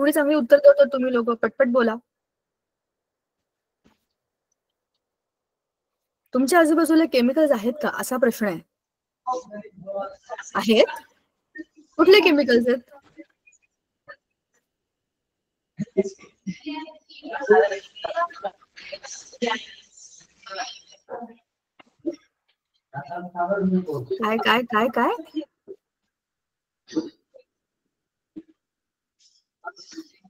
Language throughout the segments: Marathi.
एवढी चांगली उत्तर देतो तुम्ही लोक, पटपट बोला. तुमच्या आजूबाजूला केमिकल्स आहेत का असा प्रश्न आहे. आहेत? कुठले केमिकल्स आहेत? काय काय काय काय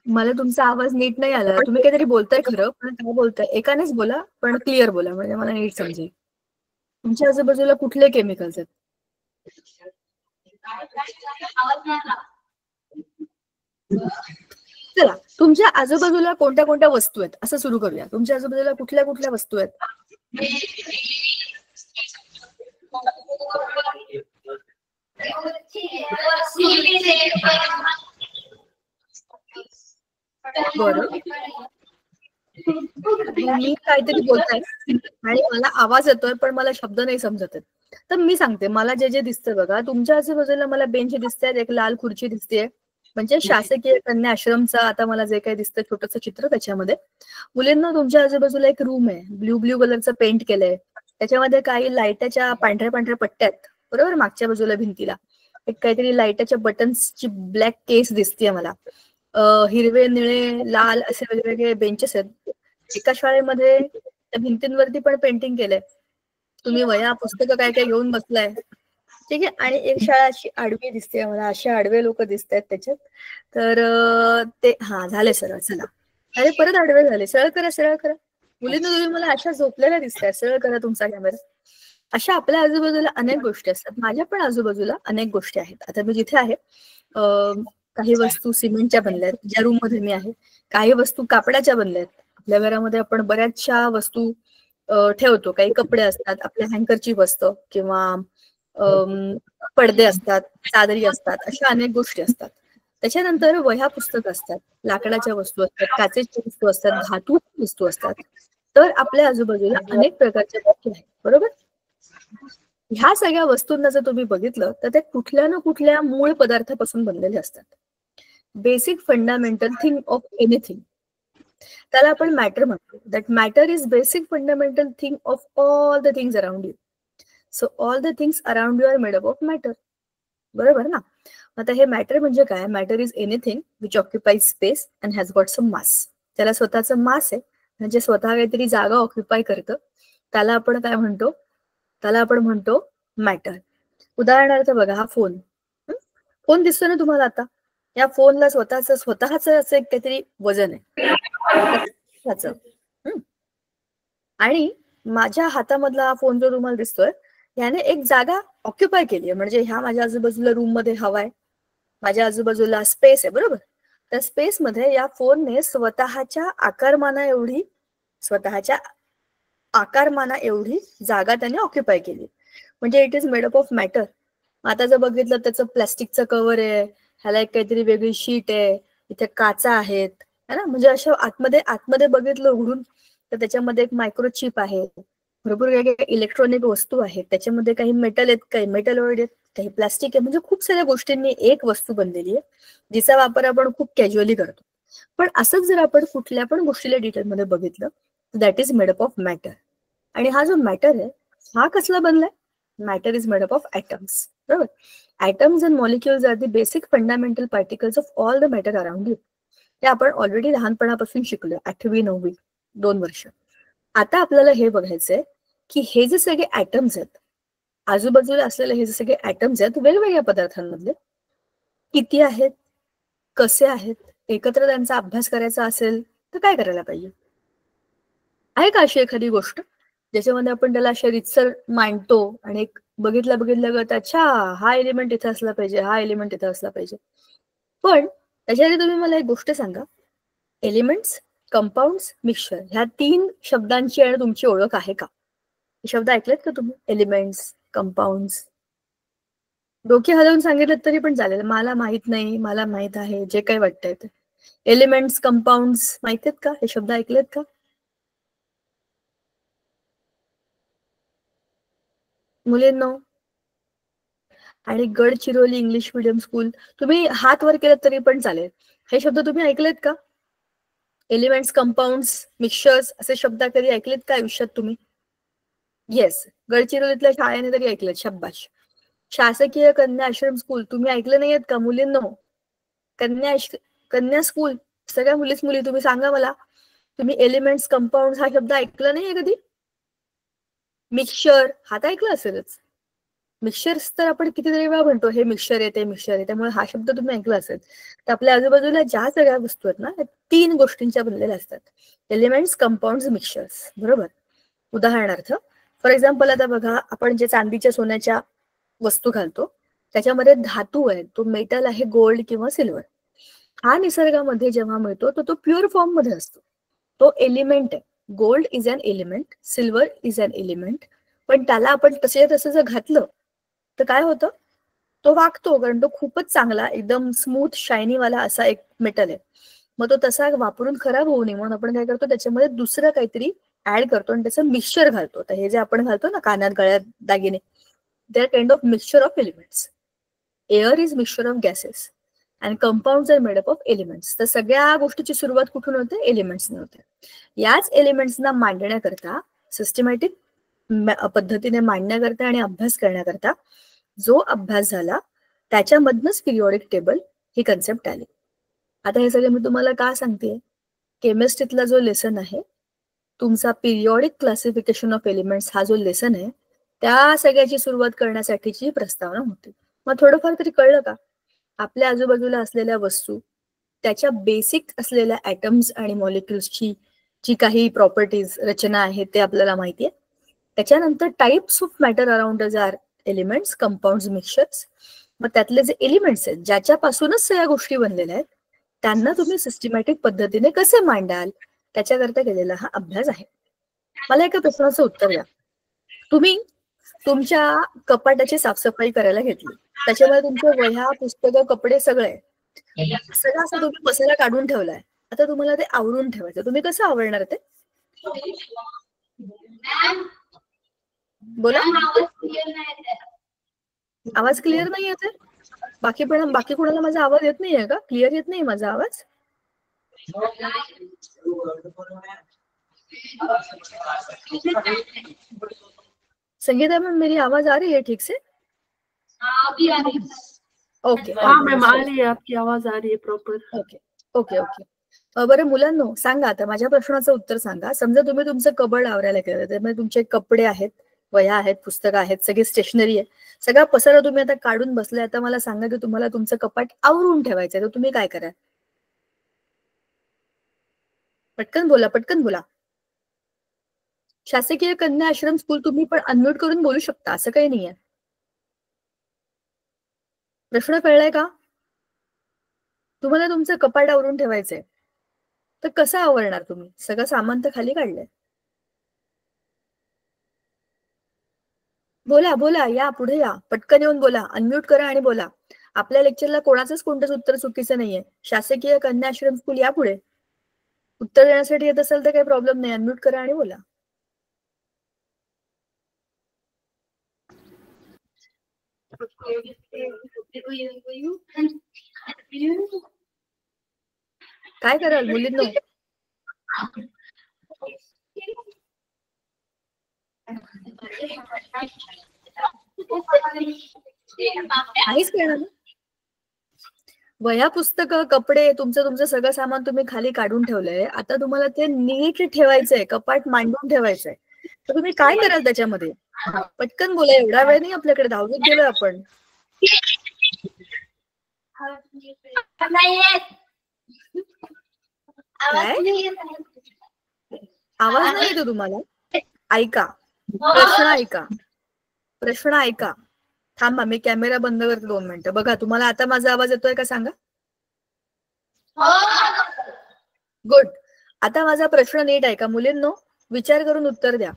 मला तुमचा आवाज नीट नाही आला. तुम्ही काहीतरी बोलताय खरं, पण काय बोलताय एकानेच बोला, पण क्लिअर बोला म्हणजे मला नीट समजेल. तुमच्या आजूबाजूला कुठले केमिकल्स आहेत? चला, तुमच्या आजूबाजूला कोणत्या कोणत्या वस्तू आहेत असं सुरू करूया. तुमच्या आजूबाजूला कुठल्या कुठल्या वस्तू आहेत? बरं, मी काहीतरी बोलताय आणि मला आवाज येतोय पण मला शब्द नाही समजत आहेत. तर मी सांगते मला जे जे दिसतंय बघा. तुमच्या आजूबाजूला मला बेंच दिसतायत, एक लाल खुर्ची दिसतेय, म्हणजे शासकीय कन्या आश्रमचं आता मला जे काही दिसतंय छोटंसं चित्र त्याच्यामध्ये. मुलींना तुमच्या आजूबाजूला एक रूम आहे, ब्ल्यू ब्ल्यू कलरचं पेंट केलंय, त्याच्यामध्ये काही लाईटाच्या पांढऱ्या पांढऱ्या पट्ट्या आहेत बरोबर. मागच्या बाजूला भिंतीला एक काहीतरी लाईटाच्या बटन्सची ब्लॅक केस दिसते मला. हिरवे, निळे, लाल असे वेगवेगळे बेंचेस आहेत. एका शाळेमध्ये त्या भिंतींवरती पण पेंटिंग केलंय. तुम्ही वह्या पुस्तकं काय काय घेऊन बसलाय, ठीक आहे. आणि एक शाळा अशी आडवी दिसते मला, असे आडवे लोक दिसत आहेत त्याच्यात. तर ते हा झाले सरळ. चला, अरे परत आडवे झाले. सरळ करा, सरळ करा. मुलींना तुम्ही मला अशा झोपलेल्या दिसताय. सरळ करा तुमचा कॅमेरा. अशा आपल्या आजूबाजूला अनेक गोष्टी असतात. माझ्या पण आजूबाजूला अनेक गोष्टी आहेत. आता मी जिथे आहे काही वस्तू सिमेंटच्या बनल्या आहेत ज्या रूम मध्ये मी आहे. काही वस्तू कापडाच्या बनल्या आहेत. आपल्या घरामध्ये आपण बऱ्याचशा वस्तू ठेवतो. काही कपडे असतात, आपल्या हँकरची वस्तू किंवा पडदे असतात, चादरी असतात, अशा अनेक गोष्टी असतात. त्याच्यानंतर वह्या पुस्तक असतात, लाकडाच्या वस्तू असतात, काचेच्या वस्तू असतात, धातू वस्तू असतात. तर आपल्या आजूबाजूला अनेक प्रकारच्या गोष्टी आहेत बरोबर. ह्या सगळ्या वस्तूंना जर तुम्ही बघितलं तर ते कुठल्या ना कुठल्या मूळ पदार्थापासून बनलेले असतात. Basic fundamental thing of anything, त्याला आपण मॅटर म्हणतो. That matter is basic fundamental thing of all the things around you. So all the things around you are made up of matter, बरोबर ना. आता हे मॅटर म्हणजे काय? Matter is anything which occupies space and has got some mass. त्याला स्वतःचं मास आहे, म्हणजे स्वतः काहीतरी जागा ऑक्युपाय करतं, त्याला आपण काय म्हणतो? त्याला आपण म्हणतो मॅटर. उदाहरणार्थ बघा, हा फोन, फोन दिसतो ना तुम्हाला आता. या फोनला स्वतःच असं एक काहीतरी वजन आहे. आणि माझ्या हातामधला हा फोन जो तुम्हाला दिसतोय याने एक जागा ऑक्युपाय केली आहे, म्हणजे ह्या माझ्या आजूबाजूला रूम मध्ये हवा आहे, माझ्या आजूबाजूला स्पेस आहे बरोबर. त्या स्पेस मध्ये या फोनने स्वतःच्या आकारमाना एवढी जागा त्याने ऑक्युपाय केली, म्हणजे it is made up of matter. आता जर बघितलं त्याचं प्लास्टिकचं कव्हर आहे, ह्याला एक काहीतरी वेगळी शीट आहे, इथे काचा आहेत है ना. म्हणजे अशा आतमध्ये बघितलं उघडून तर त्याच्यामध्ये एक मायक्रोचिप आहे, भरपूर वेगवेगळ्या इलेक्ट्रॉनिक वस्तू आहेत, त्याच्यामध्ये काही मेटल आहेत, काही मेटल वर्ड आहेत, काही प्लास्टिक आहे. म्हणजे खूप साऱ्या गोष्टींनी एक वस्तू बनलेली आहे जिचा वापर आपण खूप कॅज्युअली करतो. पण असंच जर आपण कुठल्या पण गोष्टीला डिटेलमध्ये बघितलं that is made up of matter. आणि हा जो मॅटर आहे हा कसला बनलाय? Matter is made up of atoms, बरोबर. Atoms and molecules are the basic fundamental particles of all the matter around you. ते आपण ऑलरेडी लहानपणापासून शिकलो, 8वी 9वी 2 वर्ष. आता आपल्याला हे बघायचंय की हे जे सगळे ॲटम्स आहेत, आजूबाजूला असलेले हे जे सगळे ॲटम्स आहेत वेगवेगळ्या पदार्थांमधले, किती आहेत, कसे आहेत, एकत्र त्यांचा अभ्यास करायचा असेल तर काय करायला पाहिजे? आहे का अशी एखादी गोष्ट ज्याच्यामध्ये आपण त्याला अशा रितसर मांडतो आणि एक बघितल्या अच्छा हा एलिमेंट इथे असला पाहिजे, हा एलिमेंट इथे असला पाहिजे. पण त्याच्यासाठी तुम्ही मला एक गोष्ट सांगा, एलिमेंट्स, कंपाऊंड्स, मिक्सचर ह्या 3 शब्दांची आणि तुमची ओळख आहे का? हे शब्द ऐकलेत का तुम्ही? Elements, compounds. डोके हलवून सांगितलं तरी पण चालेल, मला माहित नाही, मला माहित आहे, जे काही वाटतंय ते. एलिमेंट्स, कंपाऊंड्स माहित आहेत का? हे शब्द ऐकलेत का? मुलींनो, आणि गडचिरोली इंग्लिश मीडियम स्कूल, तुम्ही हात वर केलं तरी पण चालेल. हे शब्द तुम्ही ऐकलेत का? एलिमेंट्स, कंपाऊंड्स, मिक्सचर्स असे शब्द कधी ऐकलेत का आयुष्यात तुम्ही? येस, गडचिरोलीतल्या शाळेने तरी ऐकलेत. शाबाश. शासकीय कन्या आश्रम स्कूल तुम्ही ऐकलं नाहीयेत का मुलींनो? कन्या स्कूल, सगळ्या मुली तुम्ही सांगा मला, तुम्ही एलिमेंट्स, कंपाऊंड हा शब्द ऐकला नाहीये कधी? मिक्सचर हा तर ऐकला असेलच. मिक्सचर्स तर आपण कितीतरी वेळा म्हणतो, हे मिक्सचर आहे, ते मिक्सचर आहे, त्यामुळे हा शब्द तुम्ही ऐकला असेल. तर आपल्या आजूबाजूला ज्या सगळ्या वस्तू आहेत ना, त्या 3 गोष्टींच्या बनलेल्या असतात. Elements, compound, mixtures. बरोबर. उदाहरणार्थ, फॉर एक्झाम्पल आता बघा, आपण जे चांदीच्या सोन्याच्या वस्तू घालतो त्याच्यामध्ये धातू आहे, तो मेटल आहे, गोल्ड किंवा सिल्वर. हा निसर्गामध्ये जेव्हा मिळतो तो प्युअर फॉर्म मध्ये असतो, तो एलिमेंट आहे. Gold is an element, silver is an element. पण त्याला आपण तसं जर घातलं तर काय होतं, तो वागतो, कारण तो खूपच चांगला, एकदम स्मूथ शायनी वाला असा एक मेटल आहे. मग तो तसा वापरून खराब होऊ नये म्हणून आपण काय करतो, त्याच्यामध्ये दुसरं काहीतरी ऍड करतो आणि त्याचं मिक्सचर घालतो. तर हे जे आपण घालतो ना कानात, गळ्यात दागिने, they are kind of mixture of elements. Air is mixture of gases and compounds are made up of elements. तर सगळ्या गोष्टीची सुरुवात कुठून होते? एलिमेंट्सने होते. याच एलिमेंट्सना मांडण्याकरता, सिस्टमॅटिक पद्धतीने मांडण्याकरता आणि अभ्यास करण्याकरता जो अभ्यास झाला त्याच्यामधनच पिरियॉडिक टेबल ही कन्सेप्ट आली. आता हे सगळं मी तुम्हाला का सांगते? केमिस्ट्रीतला जो लेसन आहे तुमचा, पिरियॉडिक क्लासिफिकेशन ऑफ एलिमेंट्स हा जो लेसन आहे, त्या सगळ्याची सुरुवात करण्यासाठीची प्रस्तावना होती. मग थोडंफार तरी कळलं का? आपल्या आजूबाजूला असलेल्या वस्तू, त्याच्या बेसिक असलेल्या ॲटम्स आणि मॉलिक्युल्सची जी काही प्रॉपर्टीज, रचना आहे ते आपल्याला माहिती आहे. त्याच्यानंतर types of matter around us R elements, compounds, mixtures. मग त्यातले जे एलिमेंट्स आहेत ज्याच्यापासूनच सगळ्या गोष्टी बनलेल्या आहेत, त्यांना तुम्ही सिस्टमॅटिक पद्धतीने कसे मांडाल त्याच्याकरता केलेला हा अभ्यास आहे. मला एका प्रश्नाचं उत्तर द्या. तुम्ही तुमच्या कपाटाची साफसफाई करायला घेतली, त्याच्यामुळे तुमचे वह्या, पुस्तकं, कपडे सगळे सगळं असं तुम्ही पसारा काढून ठेवलाय. आता तुम्हाला ते आवरून ठेवायचं, तुम्ही कसं आवरणार ते? बोला. आवाज क्लिअर नाही येते? बाकी कोणाला माझा आवाज येत नाहीये का? क्लिअर येत नाही माझा आवाज? संगीता मैम, मेरी आवाज आ रही है ठीक से? अभी आ रही है. ओके. हाँ मैम, आ रही है, आपकी आवाज आ रही है प्रॉपर. Okay okay okay. बरं मुलांनो, सांगा आता माझ्या प्रश्नाचं उत्तर सांगा. समजा तुम्ही तुमचं कबड आवरायला केलं, त्यामध्ये तुमचे कपडे आहेत, वह्या आहेत, पुस्तकं आहेत, सगळी स्टेशनरी आहे, सगळा पसारा तुम्ही आता काढून बसलाय. आता मला सांगा की तुम्हाला तुमचं कपाट आवरून ठेवायचंय, तर तुम्ही काय कराल? पटकन बोला, पटकन बोला. शासकीय कन्या आश्रम स्कूल तुम्ही पण अनम्यूट करून बोलू शकता, असं काही नाहीये. प्रश्न कळलाय का? तुम्हाला तुमचं कपाट आवरून ठेवायचंय, तर कसं आवरणार तुम्ही? सगळं सामान तर खाली काढलंय. बोला बोला, या पुढे या, पटकन येऊन बोला, अनम्यूट करा आणि बोला. आपल्या लेक्चरला कोणाचंच कोणतंच उत्तर चुकीचं नाहीये. शासकीय कन्या आश्रम स्कूल, या पुढे. उत्तर देण्यासाठी येत असेल तर काही प्रॉब्लेम नाही, अनम्यूट करा आणि बोला. काय कराल मुलींनो? काहीच करणार ना? वह्या, पुस्तकं, कपडे, तुमचं सगळं सामान तुम्ही खाली काढून ठेवलंय. आता तुम्हाला ते नीट ठेवायचंय, कपाट मांडून ठेवायचंय. तर तुम्ही काय कराल त्याच्यामध्ये? पटकन बोला, एवढा वेळ नाही आपल्याकडे, 10वीत गेलोय आपण. आवाज नाही येतो तुम्हाला? ऐका, प्रश्न ऐका. थांबा, मी कॅमेरा बंद करते 2 मिनिटं. बघा, तुम्हाला आता माझा आवाज येतोय का सांगा? गुड. आता माझा प्रश्न नीट ऐका मुलींनो, विचार करून उत्तर द्या.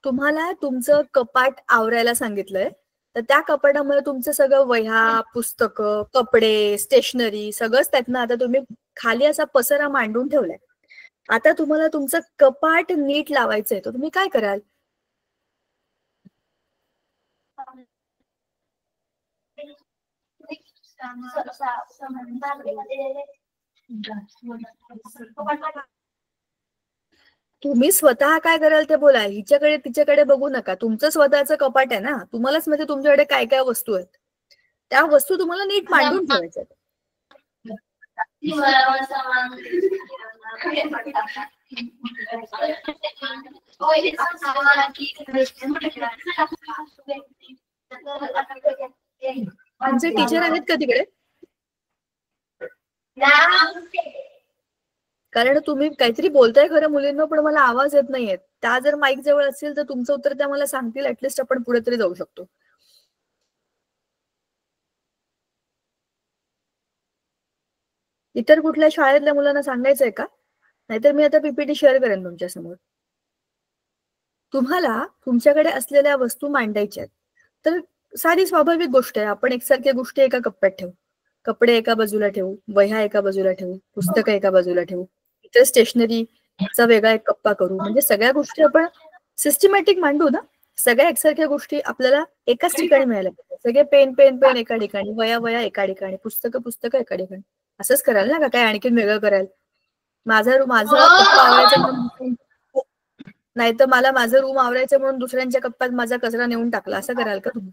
तुम्हाला तुमचं कपाट आवरायला सांगितलंय, तर त्या कपाटामध्ये तुमचं सगळं वह्या, पुस्तकं, कपडे, स्टेशनरी सगळंच त्यातनं आता तुम्ही खाली असा पसारा मांडून ठेवलाय. आता तुम्हाला तुमचं कपाट नीट लावायचंय, तर तुम्ही काय कराल? तुम्ही स्वतः काय कराल ते बोला, हिच्याकडे तिच्याकडे बघू नका. तुमचं स्वतःचं कपाट आहे ना, तुम्हालाच म्हणजे तुमच्याकडे काय काय वस्तू आहेत, त्या वस्तू तुम्हाला नीट मांडून ठेवायच्या. तुमचे टीचर आहेत का तिकडे? कारण तुम्ही काहीतरी बोलताय खरं मुलींना, पण मला आवाज येत नाहीये. त्या जर माईक जवळ असतील तर तुमचं उत्तर त्या मला सांगतील, ऍटलिस्ट आपण पुढे तरी जाऊ शकतो. इतर कुठल्या शाळेतल्या मुलांना सांगायचंय का? नाहीतर मी आता पीपीटी शेअर करेन तुमच्या समोर. तुम्हाला तुमच्याकडे असलेल्या वस्तू मांडायच्या आहेत. तर साधी स्वाभाविक गोष्ट आहे, आपण एकसारख्या गोष्टी एका कप्प्यात ठेवू. कपडे एका बाजूला ठेवू, वह्या एका बाजूला ठेवू, पुस्तकं एका बाजूला ठेवू, इतर स्टेशनरीचा वेगळा एक कप्पा करू. म्हणजे सगळ्या गोष्टी आपण सिस्टमॅटिक मांडू ना. सगळ्या एकसारख्या गोष्टी आपल्याला एकाच ठिकाणी मिळाल्या पाहिजे. सगळे पेन पेन पेन एका ठिकाणी, वया वया एका ठिकाणी, पुस्तकं एका ठिकाणी. असंच कराल ना का काय आणखी वेगळं कराल? माझा कप्पा आवरायचा म्हणून, नाही तर मला माझं रूम आवरायचं म्हणून दुसऱ्यांच्या कप्प्यात माझा कचरा नेऊन टाकला, असं कराल का तुम्ही?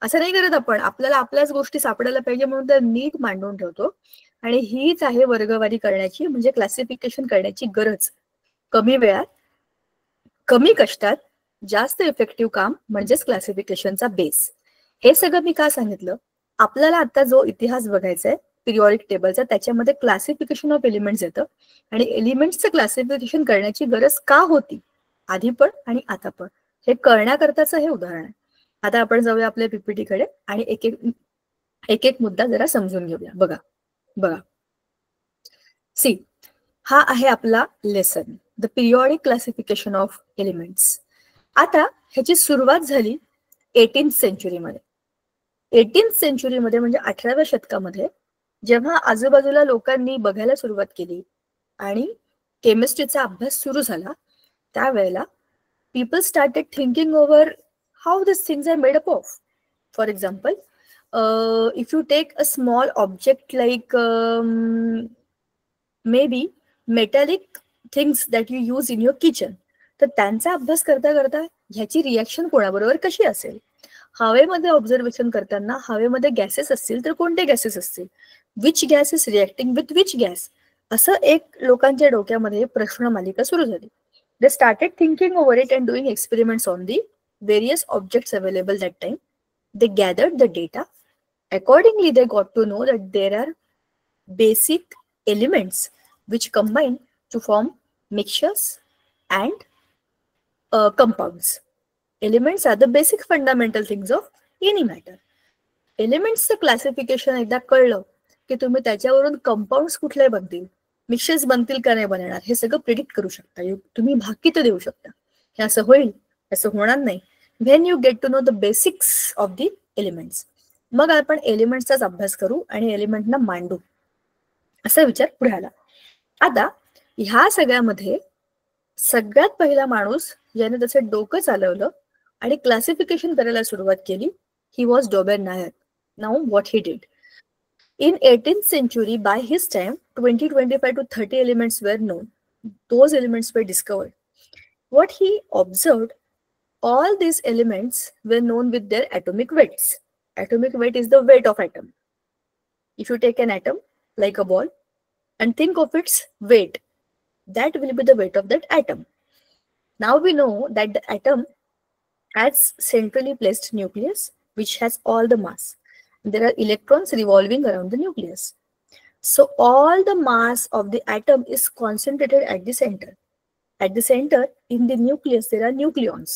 असं नाही करत आपण. आपल्याला आपल्याच गोष्टी सापडायला पाहिजे म्हणून त्या नीट मांडून ठेवतो. आणि हीच आहे वर्गवारी करण्याची म्हणजे क्लासिफिकेशन करण्याची गरज. कमी वेळात कमी कष्टात जास्त इफेक्टिव्ह काम म्हणजेच क्लासिफिकेशनचा बेस. हे सगळं मी का सांगितलं? आपल्याला आता जो इतिहास बघायचा आहे पिरियॉडिक टेबलचा, त्याच्यामध्ये क्लासिफिकेशन ऑफ एलिमेंट्स येतं. आणि एलिमेंट्सचं क्लासिफिकेशन करण्याची गरज का होती आधी पण आणि आता पण, हे कळण्याकरताच हे उदाहरण आहे. आता आपण जाऊया आपल्या पीपीटीकडे आणि एक एक मुद्दा जरा समजून घेऊया. बघा सी, हा आहे आपला lesson, the periodic classification of elements. आता ह्याची सुरुवात झाली 18th सेंचुरीमध्ये. 18th सेंचुरीमध्ये म्हणजे 18व्या शतकामध्ये, जेव्हा आजूबाजूला लोकांनी बघायला सुरुवात केली आणि केमिस्ट्रीचा अभ्यास सुरू झाला, त्यावेळेला people started thinking over how these things are made up of. For example, if you take a small object like maybe metallic things that you use in your kitchen, तर त्यांचा अभ्यास करता करता ह्याची रिॲक्शन कोणाबरोबर कशी असेल? हवेमध्ये ऑब्झर्वेशन करताना हवेमध्ये गॅसेस असतील तर कोणते गॅसेस असतील, which gas is reacting with which gas, असं एक लोकांच्या डोक्यामध्ये प्रश्न मालिका सुरू झाली. They started thinking over it and doing experiments on the various objects available that time. They gathered the data. Accordingly, they got to know that there are basic elements which combine to form mixtures and compounds. Elements are the basic fundamental things of any matter. Elements चं classification एकदा कळलं की तुम्ही त्याच्यावरून कंपाऊंड्स कुठले बनतील, मिक्सर्स बनतील का नाही बनणार, हे सगळं प्रिडिक्ट करू शकता. तुम्ही भाकीत देऊ शकता हे असं होईल, असं होणार नाही. When you get to know the basics of the elements, मग आपण एलिमेंट्सचाच अभ्यास करू आणि एलिमेंटना मांडू, असा विचार पुढे आला. आता ह्या सगळ्यामध्ये सगळ्यात पहिला माणूस ज्याने त्याचं डोकं चालवलं आणि क्लासिफिकेशन करायला सुरुवात केली, he was Dobereiner. Now what he did in 18th century, by his time 25 to 30 elements were known. Those elements were discovered. What he observed, all these elements were known with their atomic weights. Atomic weight is the weight of atom. If you take an atom like a ball and think of its weight, that will be the weight of that atom. Now we know that the atom has centrally placed nucleus which has all the mass. There are electrons revolving around the nucleus. So all the mass of the atom is concentrated at the center. At the center, in the nucleus, there are nucleons.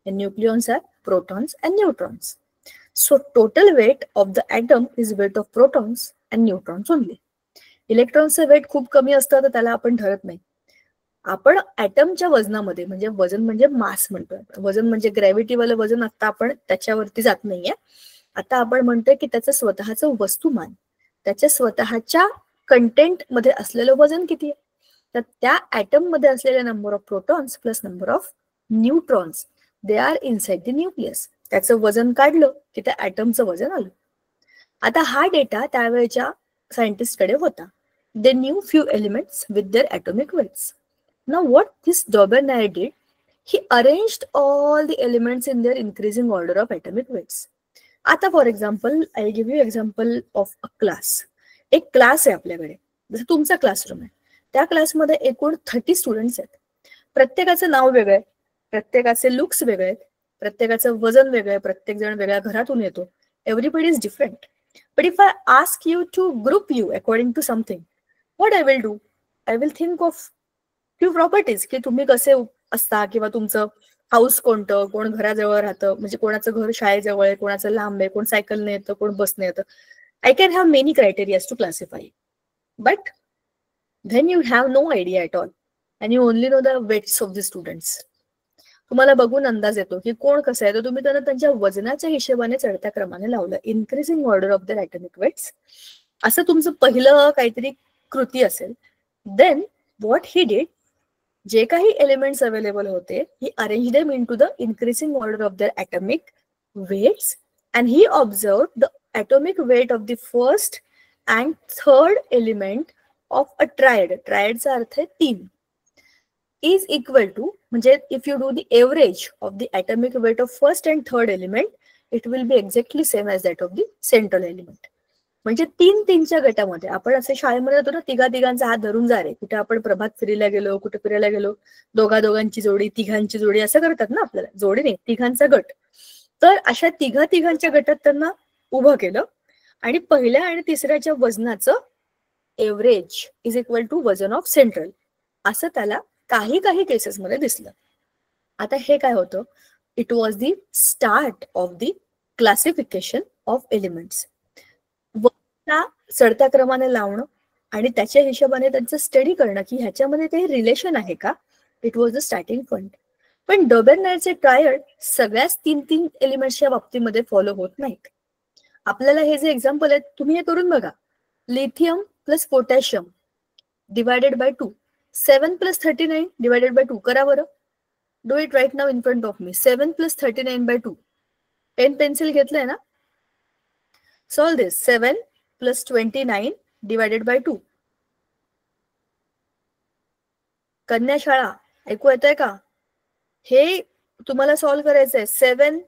And nucleons are protons and neutrons. So total weight of the atom is weight of protons and neutrons only. Electrons weight खूप कमी असतं तर त्याला आपण धरत नाही. आपण ॲटमच्या वजनामध्ये, म्हणजे वजन म्हणजे मास म्हणतोय, वजन म्हणजे ग्रॅव्हिटीवालं वजन, आता आपण त्याच्यावरती जात नाहीये. आता आपण म्हणतोय की त्याचं स्वतःचं वस्तुमान, त्याच्या स्वतःच्या कंटेंट मध्ये असलेलं वजन किती आहे, तर त्या ॲटम मध्ये असलेले number of protons plus number of neutrons, they are inside the nucleus. त्याचं वजन काढलं की त्या ॲटमचं वजन आलं. आता हा डेटा त्यावेळेच्या सायंटिस्टकडे होता. they knew few elements with their atomic weights. Now what this Daubeney did, he arranged all the elements in their increasing order of atomic weights. आता for example I give you example of a class. एक क्लास आहे आपल्याकडे, जसं तुमचा क्लासरूम आहे. त्या क्लासमध्ये एकूण 30 स्टुडंट्स आहेत. प्रत्येकाचं नाव वेगळं आहे, प्रत्येकाचे लुक्स वेगळे आहेत, प्रत्येकाचं वजन वेगळं आहे, प्रत्येक जण वेगळ्या घरातून येतो. Everybody is different. But if I ask you to group you according to something, what I will do, I will think of few properties, की तुम्ही कसे असता किंवा तुमचं हाऊस कोणतं, कोण घराजवळ राहतं, म्हणजे कोणाचं घर शाळेजवळ आहे, कोणाचं लांब आहे, कोण सायकलने येतं, कोण बसने येतं. I can have many criterias to classify. But then you have no idea at all and you only know the weights of the students. तुम्हाला बघून अंदाज येतो की कोण कसं आहे, तर तुम्ही त्यांना त्यांच्या वजनाच्या हिशोबाने चढत्या क्रमाने लावलं. Increasing order of their atomic weights असं तुमचं पहिलं काहीतरी कृती असेल. देन व्हॉट ही डिड, जे काही एलिमेंट्स अवेलेबल होते, he arrange them in to the increasing order of their atomic weights and he observed the atomic weight of the first and third element of a triad. ट्रायडचा अर्थ आहे 3. इज इक्वल टू, म्हणजे if you do the average of the atomic weight of first and third element, it will be exactly same as that of the central element. म्हणजे 3-3च्या गटामध्ये आपण असे शाळेमध्ये जातो ना, तिघांचा हात धरून जा रे, कुठे आपण प्रभात फिरायला गेलो, कुठे फिरायला गेलो, दोघांची जोडी, तिघांची जोडी, असं करतात ना आपल्याला. जोडी नाही, तिघांचा गट. तर अशा तिघांच्या गटात त्यांना उभं केलं आणि पहिल्या आणि तिसऱ्याच्या वजनाचं एव्हरेज इज इक्वल टू वजन ऑफ सेंट्रल, असं त्याला काही केसेसमध्ये दिसलं. आता हे काय होतं, it was the start of the classification of elements. चढत्या क्रमाने लावणं आणि त्याच्या हिशोबाने त्यांचं स्टडी करणं की ह्याच्यामध्ये काही रिलेशन आहे का, it was the starting point. पण डॉबेनचे ट्रायड सगळ्याच 3 एलिमेंट्सच्या बाबतीमध्ये फॉलो होत नाहीत. आपल्याला हे जे एक्झाम्पल आहेत, तुम्ही हे करून बघा. Lithium plus potassium divided by 2, 7 + 39 divided by 2. करा बरं, do it right now in front of me. 7 + 39 by 2. Pen pencil घेतलंय ना? Solve this. 7 + 29 divided by 2. कन्या शाळा, ऐकू येतंय का? हे तुम्हाला सॉल्व करायचंय. 7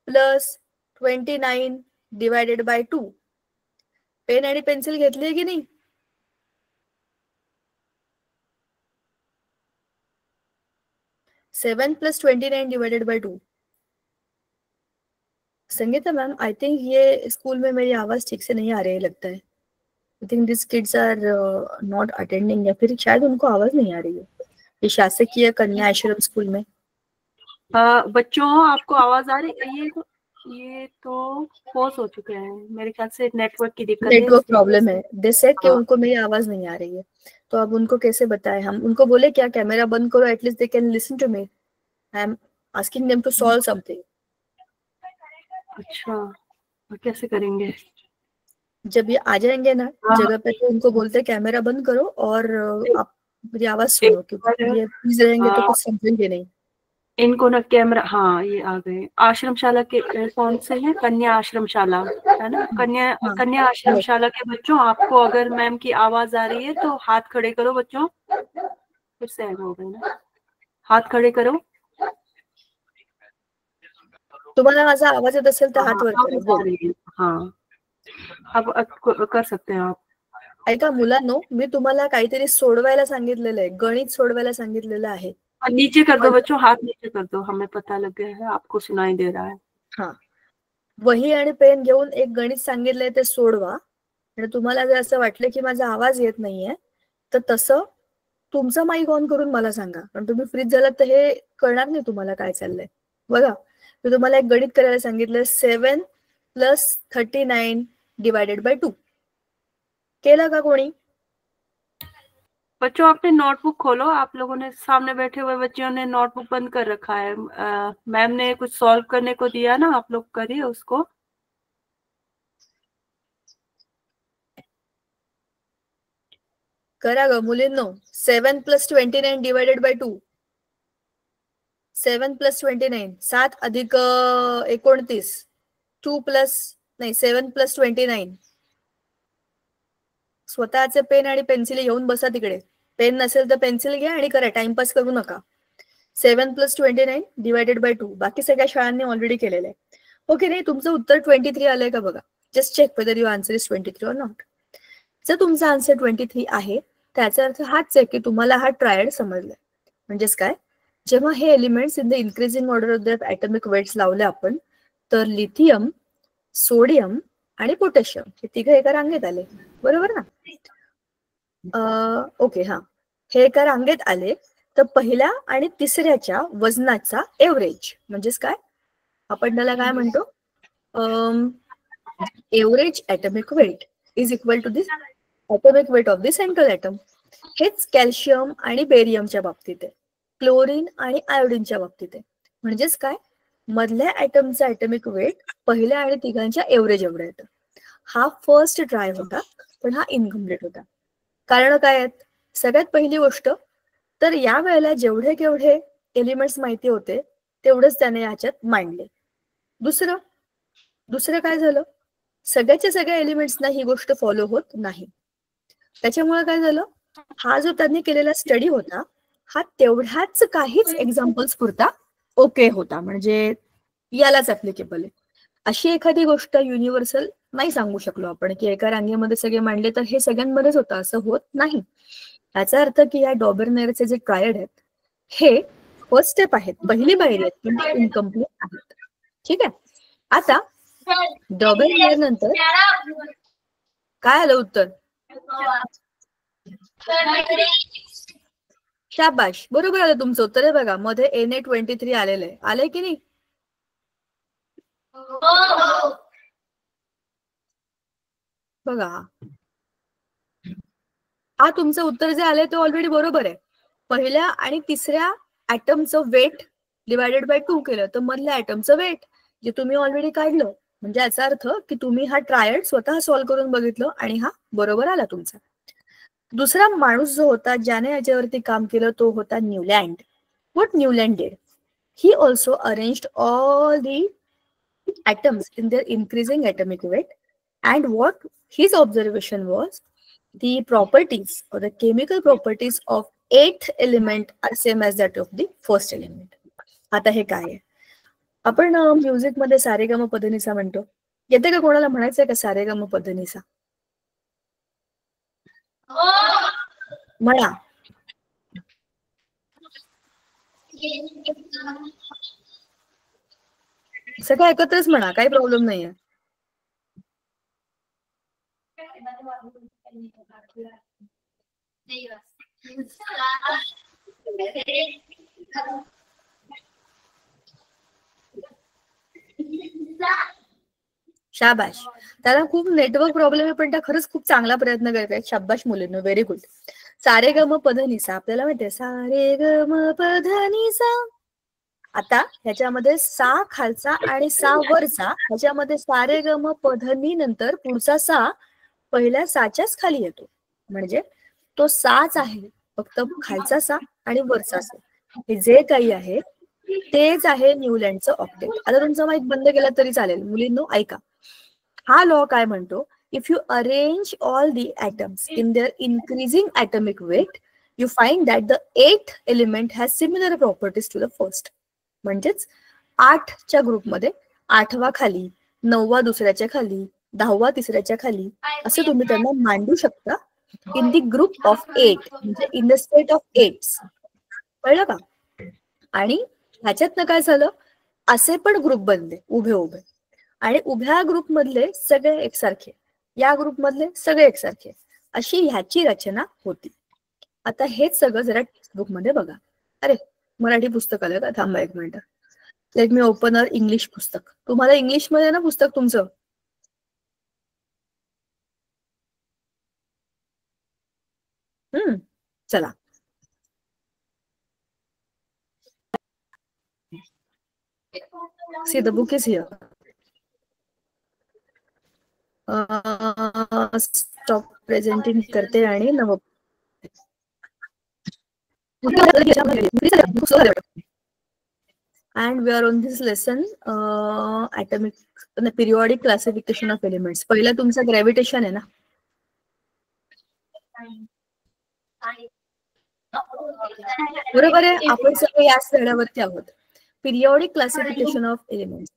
+ 29 डिवायडेड बाय 2. पेन आणि पेन्सिल घेतली की नाही? सेवन + 29 divided by 2. Sangeeta ma'am, I think ये स्कूल में मेरी आवाज ठीक से नहीं आ रही है लगता है. I think this kids are not attending, या फिर शायद उनको आवाज नहीं आ रही है. ये शासकीय कन्या आश्रम स्कूल में बच्चों आपको आवाज आ रही है? ये तो पॉज हो चुके हैं मेरे ख्याल से, नेटवर्क की दिक्कत है, नेटवर्क प्रॉब्लम है. दे सेड कि उनको मेरी आवाज नहीं आ रही है, तो अब उनको कैसे बताएं हम? उनको बोले क्या कैमरा बंद करो, at least they can listen to me. I am asking them to solve something. अच्छा, कैसे करेंगे? जब ये आ जाएंगे ना जगह पे, तो उनको बोलते कैमरा बंद करो और आप मेरी आवाज सुनो, क्योंकि ये प्लीज रहेंगे तो कुछ समझेंगे नहीं. इनको ना कैमरा, हाँ ये आ गए. आश्रमशाला के कौन से हैं? कन्या आश्रमशाला है ना? कन्या आश्रमशाला के बच्चों, आपको अगर मैम की आवाज आ रही है तो हाथ खड़े करो बच्चों. फिर से हो गए ना, हाथ खड़े करो. तुम्हाला माझा आवाज येत असेल तर हात वर करा. हाँ, अब कर सकते हैं आप. ऐका मुलांनो, मी तुम्हाला काहीतरी सोडवायला सांगितलेलं आहे, गणित सोडवायला सांगितलेलं आहे. नीचे कर दो बच्चों, हाथ नीचे कर दो, हमें पता लग गया है, आपको सुनाई दे रहा है. हाँ, वही आणि पेन घेऊन एक गणित सांगितलंय ते सोडवा. आणि तुम्हाला जर असं वाटलं की माझा आवाज येत नाहीये, तर तसं तुमचा माईक ऑन करून मला सांगा. पण तुम्ही फ्रीज झालात तर हे कळणार नाही तुम्हाला काय चाललंय. बघा, मी तुम्हाला एक गणित करायला सांगितलं. 7 + 39 डिवायडेड बाय 2. केलं का कोणी? बच्चों अपने नोटबुक खोलो. आप लोगों ने, सामने बैठे हुए बच्चों ने नोटबुक बंद कर रखा है. मैम ने कुछ सॉल्व करने को दिया ना, आप लोग करिए उसको. करा ग मुलींनो. 7 + 29 डिवायडेड बाय 2. 7 + 29, 7 + 29. 2 + नाही, 7 + 29. स्वतःचे पेन आणि पेन्सिल घेऊन बसा तिकडे. पेन नसेल तर पेन्सिल घ्या आणि करा, टाइमपास करू नका. 7 + 29 / 2 बाकी सगळ्या शाळांनी ऑलरेडी केलेलं आहे. ओके नाही, तुमचं उत्तर 23 आलंय का बघा. Just check whether your answer is 23 or not. जर तुमचा आन्सर 23 आहे त्याचा अर्थ हाच आहे की तुम्हाला हा ट्रायड समजलाय. म्हणजेच काय, जेव्हा हे elements in the increasing order of the atomic weights लावले आपण, तर लिथियम, सोडियम आणि पोटॅशियम हे तिघे एका रांगेत आले. बरोबर ना? ओके, हा, हे एका रांगेत आले तर पहिल्या आणि तिसऱ्याच्या वजनाचा एव्हरेज म्हणजेच काय, आपण त्याला काय म्हणतो, average atomic weight is equal to this atomic weight of the central atom. हेच कॅल्शियम आणि बेरियमच्या बाबतीत आहे, क्लोरीन आणि आयोडीनच्या बाबतीत आहे. म्हणजेच काय, मधल्या ॲटमचा ॲटॉमिक वेट पहिल्या आणि तिघांच्या एव्हरेज एवढं येतं. हा फर्स्ट ट्राय होता, पण हा इनकम्प्लीट होता. कारण काय आहेत? सगळ्यात पहिली गोष्ट तर या वेळेला जेवढे केवढे एलिमेंट्स माहिती होते तेवढंच त्याने याच्यात मांडले. दुसरं काय झालं, सगळ्याच्या सगळ्या एलिमेंट्सना ही गोष्ट फॉलो होत नाही. त्याच्यामुळे काय झालं, हा जो त्यांनी केलेला स्टडी होता हा तेवढ्याच काहीच एक्झाम्पल्स पुरता ओके होता, म्हणजे यालाच ऍप्लिकेबल आहे. अशी एखादी गोष्ट युनिव्हर्सल नाही सांगू शकलो आपण की एका रांगेमध्ये सगळे मांडले तर हे सगळ्यांमध्येच होतं, असं होत नाही. याचा अर्थ की या डॉबरनेरचे जे ट्रायड आहेत हे फर्स्ट स्टेप आहेत, पहिली पायरी आहेत, पण ते इनकम्प्लीट आहेत. ठीक आहे. आता डॉबरनेर नंतर काय आलं उत्तर? शाबाश, बरोबर आलं तुमचं उत्तर. आहे बघा, मध्ये Na23 आलेलं आहे. आलंय की नाही? बघा, हा तुमचं उत्तर जे आलंय ते ऑलरेडी बरोबर आहे. पहिल्या आणि तिसऱ्या ॲटमचं वेट / 2 केलं तर मधल्या ॲटमचं वेट जे तुम्ही ऑलरेडी काढलं. म्हणजे याचा अर्थ की तुम्ही हा ट्रायड स्वतः सॉल्व्ह करून बघितलं आणि हा बरोबर आला तुमचा. दुसरा माणूस जो होता ज्याने याच्यावरती काम केलं तो होता Newland. What Newland did? He also arranged all the atoms in their increasing atomic weight, and what his observation was, the properties or the chemical properties of 8th element are same as that of the first element. आता हे काय आहे? आपण म्युझिक मध्ये सारेगम पधनिसा म्हणतो. येते का कोणाला म्हणायचंय का सारेगम पधनिसा? म्हणा. सगळं एकत्रच म्हणा, काही प्रॉब्लेम नाहीये. शाबाश. त्याला खूप नेटवर्क प्रॉब्लेम आहे पण त्या खरंच खूप चांगला प्रयत्न करत आहेत. शाबाश मुलींनो, व्हेरी गुड. सारेगम पधनिसा आपल्याला माहितीये, सारेगम पधनिसा. आता ह्याच्यामध्ये सा खालचा आणि सा वरचा, ह्याच्यामध्ये सारेगम पधनी नंतर पुढचा सा पहिल्या साच्याच खाली येतो. म्हणजे तो साच आहे, फक्त खालचा सा आणि वरचा सा. हे जे काही आहे तेच आहे न्यूलँडचं ऑक्टेट. आता तुमचा माईक बंद केला तरी चालेल. मुलींनो ऐका, हा लॉ काय म्हणतो, if you arrange all the atoms in their increasing atomic weight you find that the 8th element has similar properties to the first. म्हणजेच 8च्या ग्रुपमध्ये 8वा खाली, 9वा दुसऱ्याच्या खाली, 10वा तिसऱ्याच्या खाली असं तुम्ही त्यांना मांडू शकता इन दी ग्रुप ऑफ 8, म्हणजे इन द स्टेट ऑफ 8. कळलं का? आणि ह्याच्यातनं काय झालं, असे पण ग्रुप बनले उभे उभे, आणि उभ्या ग्रुप मधले सगळे एकसारखे, या ग्रुप मधले सगळे एकसारखे, अशी ह्याची रचना होती. आता हेच सगळं जरा टेक्स्टबुक मध्ये बघा. अरे मराठी पुस्तक आलं का? थांबा एक minute. Let me open our English पुस्तक. तुम्हाला इंग्लिश मध्ये ना पुस्तक तुमचं? चला. See, the book is here. Stop presenting करते आणि नव and we are on this lesson atomic periodic classification of elements. पहिला तुमचा ग्रॅव्हिटेशन आहे ना. बरोबर आहे. आपण सगळे याच धड्यावरती आहोत. Periodic classification of elements.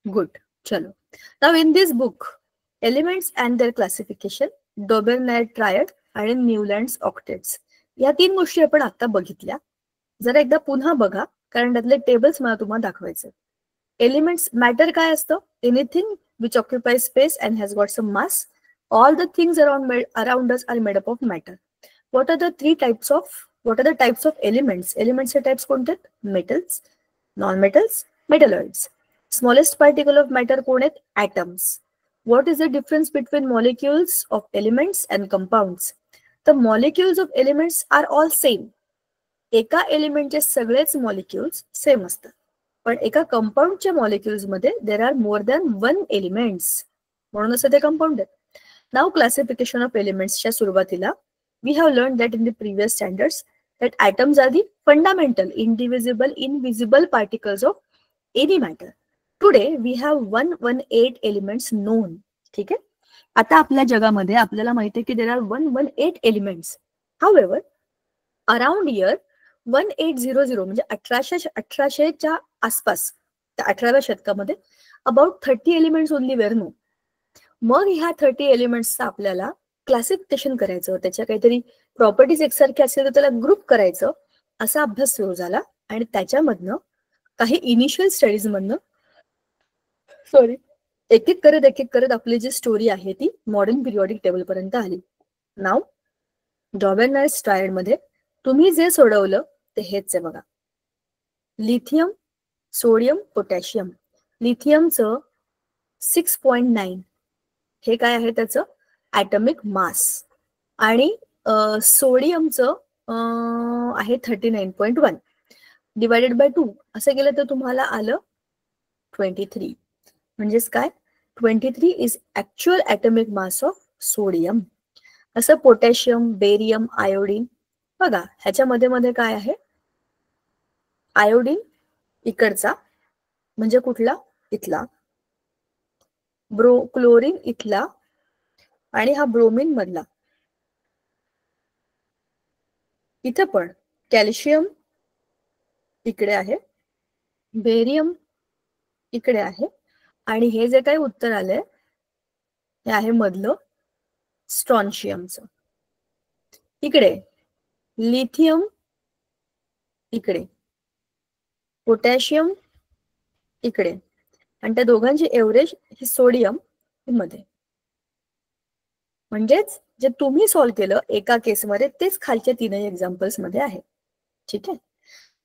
Good. Chalo. Now in this book, elements and their classification, Doberan triad आणि न्यूलँड्स ऑक्टेट्स या 3 गोष्टी आपण आता बघितल्या. जरा एकदा पुन्हा बघा, कारण त्यातले टेबल्स मला तुम्हाला दाखवायचे. एलिमेंट्स, मॅटर काय असतं? Anything which occupy space and has got some mass. All the things around us are made up of matter. What are the types of elements? एलिमेंट्सचे टाइप्स कोणते? Metals, non metals, metalloids. Smallest particle of matter कोण आहेत? Atoms. What is the difference between molecules of elements and compounds? The molecules of elements are all same. एका एलिमेंटचे सगळेच मॉलिक्युल्स सेम असतात, पण एका कंपाऊंडच्या मॉलिक्युल्स मध्ये there are more than 1 elements, म्हणून असं ते कंपाऊंड आहेत. नाव क्लासिफिकेशन ऑफ एलिमेंट्सच्या सुरुवातीला we have learn that in the previous standards that atoms are the fundamental invisible particles of any matter. Today we have 118 elements known. ठीक आहे. आता आपल्या जगामध्ये आपल्याला माहिती आहे की there are 118 elements. However around year 1800 म्हणजे 1800च्या आसपास, 18व्या शतकामध्ये about 30 elements only were known. मग ह्या 30 एलिमेंट्सचं आपल्याला क्लासिफिकेशन करायचं, त्याच्या काहीतरी प्रॉपर्टीज एकसारखे असेल तर त्याला ग्रुप करायचं, असा अभ्यास सुरू झाला. आणि त्याच्यामधनं काही इनिशियल स्टडीज मधनं एक एक करत आपली जी स्टोरी आहे ती मॉडर्न पिरियॉडिक टेबल पर्यंत आली. नाव डॉबेरन ट्रायड मध्ये तुम्ही जे सोडवलं ते हेच आहे बघा. Lithium, sodium, potassium. लिथियमचं 6.9 हे काय आहे त्याचं ॲटॉमिक मास, आणि सोडियमचं आहे 39.1 डिवायडेड बाय 2 असं केलं तर तुम्हाला आलं 23. म्हणजेच काय 23 is actual atomic mass of sodium. असं पोटॅशियम, बेरियम, आयोडीन बघा, ह्याच्यामध्ये मध्ये काय आहे? आयोडीन इकडचा म्हणजे कुठला? इथला. क्लोरीन इथला, आणि हा ब्रोमीन मधला. इथं पण कॅल्शियम इकडे आहे, बेरियम इकडे आहे, आणि हे जे काही उत्तर आलंय हे आहे मधलं स्ट्रॉन्शियमचं. इकडे लिथियम, इकडे पोटॅशियम इकडे, आणि त्या दोघांची एव्हरेज ही सोडियम मध्ये. म्हणजेच जे तुम्ही सॉल्व्ह केलं एका केसमध्ये तेच खालच्या 3 एक्झाम्पल्स मध्ये आहे. ठीक आहे.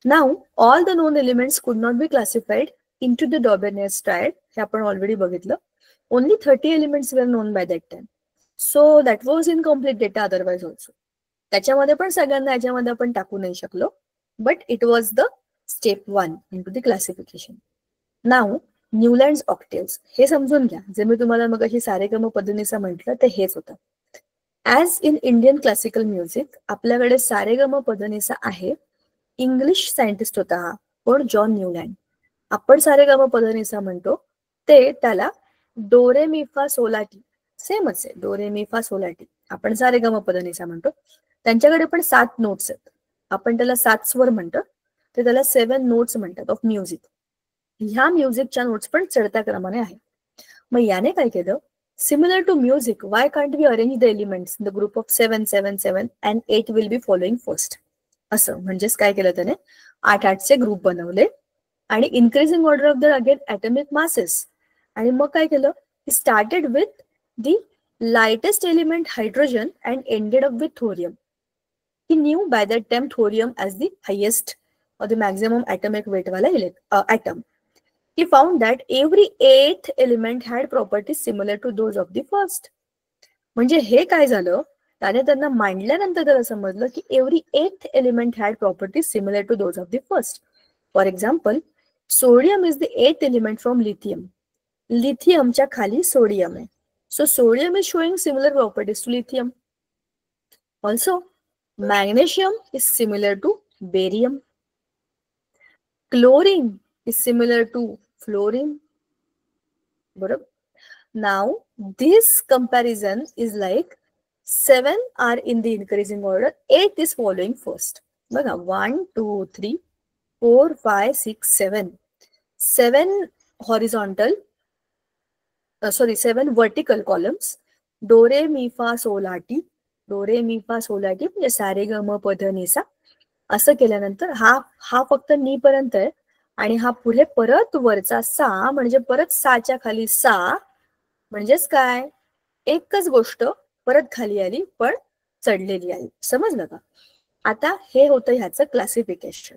Now all the known elements could not be classified into the Doberan triad. हे आपण ऑलरेडी बघितलं. Only 30 elements were known by that time. So that was incomplete data otherwise also. त्याच्यामध्ये पण सगळ्यांना याच्यामध्ये आपण टाकू नाही शकलो, but it was the step 1 into the classification. Now Newlands octaves हे समजून घ्या. जे मी तुम्हाला मग अशी सारेगम पद्धतीने म्हटलं ते हेच होतं. As in Indian classical music आपल्याकडे सारेगम पद्धतीचा आहे. इंग्लिश सायंटिस्ट होता हा, पण जॉन न्यूलँड. आपण सारेगम पद्धतीचा म्हणतो, ते त्याला डोरेमिफा सोलाटी सेमच आहे. डोरेमिफा सोलाटी आपण सारेगम पद्धतीचा म्हणतो. त्यांच्याकडे पण 7 नोट्स आहेत. आपण त्याला 7 स्वर म्हणतो, ते त्याला 7 नोट्स म्हणतात ऑफ म्युझिक. ह्या म्युझिकच्या नोट्स पण चढत्या क्रमाने आहे. मग याने काय केलं? Similar to music, why can't we arrange the elements in the group of 7, 7, 7 and 8 will be following first. असं म्हणजेच काय केलं त्याने? 8-8चे ग्रुप बनवले आणि increasing order of the again atomic masses. आणि मग काय केलं? He started with the lightest element hydrogen and ended up with thorium. He knew by that time thorium as the highest or the maximum atomic weight wala atom. He found that every 8th element had properties similar to those of the first. म्हणजे हे काय झालं? त्याने त्यांना मांडल्यानंतर त्याला समजलं की every 8th element had properties similar to those of the first. For example, sodium is the 8th element from lithium. लिथियमच्या खाली सोडियम आहे. So sodium is showing similar properties to lithium. Also, Magnesium is similar to barium. Chlorine is similar to fluorine. Now, this comparison is like 7 are in the increasing order, 8 is following first. 1, 2, 3, 4, 5, 6, 7. 7 horizontal, 7 vertical columns. Do, re, mi, fa, sol, la, ti. Do, re, mi, fa, sol, la, ti म्हणजे सारे ग म प ध नि सा. असं केल्यानंतर हा फक्त नी पर्यंत आहे आणि हा पुढे परत वरचा सा म्हणजे परत साच्या खाली सा म्हणजेच काय एकच गोष्ट परत खाली आली पण चढलेली आली. समजलं का? आता हे होतं ह्याचं classification.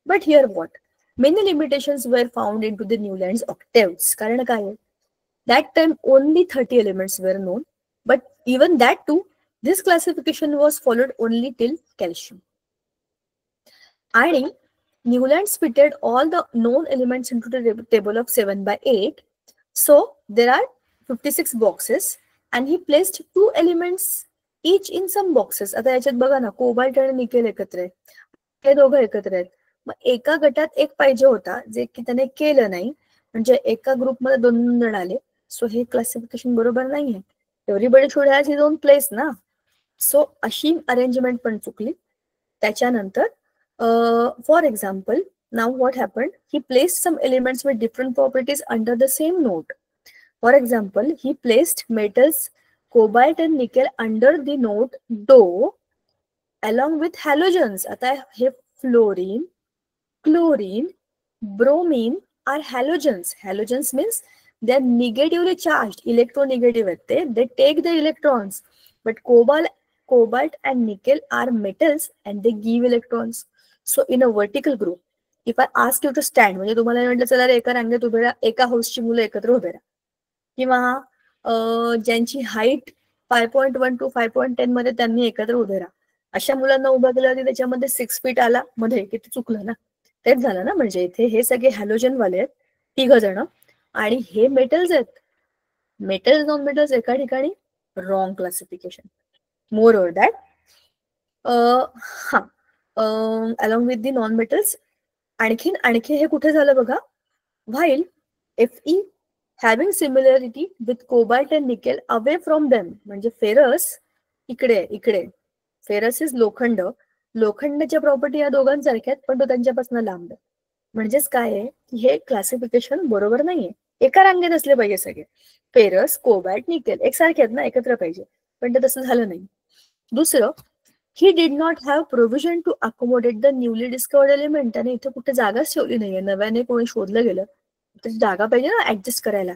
But here what many limitations were found in to the Newlands octaves. कारण काय that time only 30 elements were known, but even that too, this classification was followed only till calcium. And Newlands fitted all the known elements into the table of 7/8. So there are 56 boxes and he placed 2 elements each in some boxes. आता याच्यात बघा ना, कोबाल्ट आणि निकेल एकत्र आहेत, हे दोघं एकत्र आहेत. मग एका गटात एक पाहिजे होता जे की त्याने केलं नाही, म्हणजे एका ग्रुपमध्ये 2 जण आले. सो हे क्लासिफिकेशन बरोबर नाहीये. Everybody should has his own place ना. सो अशी अरेंजमेंट पण चुकली. त्याच्यानंतर for example, now what happened, he placed some elements with different properties under the same note. For example, he placed metals cobalt and nickel under the note do along with halogens. आता हे fluorine, chlorine, bromine are halogens. Halogens means they are negatively charged, electronegative आहेत ते, they take the electrons, but cobalt and nickel are metals and they give electrons. So in a vertical group, if I ask you to stand, म्हणजे तुम्हाला म्हटलं चला एका रांगेत उभे राहा, एका हाऊसची मुलं एकत्र उभे राहा, किंवा ज्यांची हाईट 5.1 to 5.10 मध्ये त्यांनी एकत्र उभे राहा, अशा मुलांना उभा केल्यावरती त्याच्यामध्ये 6 फीट आला मध्ये, किती चुकलं ना. तेच झालं ना. म्हणजे इथे हे सगळे हॅलोजन वाले आहेत 3 जण आणि हे मेटल्स आहेत. मेटल्स नॉन मेटल्स एका ठिकाणी, wrong classification. More over that along with the non metals आणखी हे कुठे झालं बघा, while Fe having similarity with cobalt and nickel away from them. म्हणजे फेरस इकडे फेरस इज लोखंड, लोखंडाच्या प्रॉपर्टी या दोघांसारख्या आहेत पण तो त्यांच्यापासून लांब आहे. म्हणजेच काय आहे की हे क्लासिफिकेशन बरोबर नाहीये. एका रांगेत असले पाहिजे सगळे, फेरस, कोबाल्ट, निकेल एकसारखे आहेत ना, एकत्र पाहिजे, पण ते तसं झालं नाही. दुसरं, he did not have provision to accommodate the newly discovered element. त्याने इथे कुठे जागाच ठेवली नाहीये, नव्याने कोणी शोधलं गेलं तर जागा पाहिजे ना ऍडजस्ट करायला.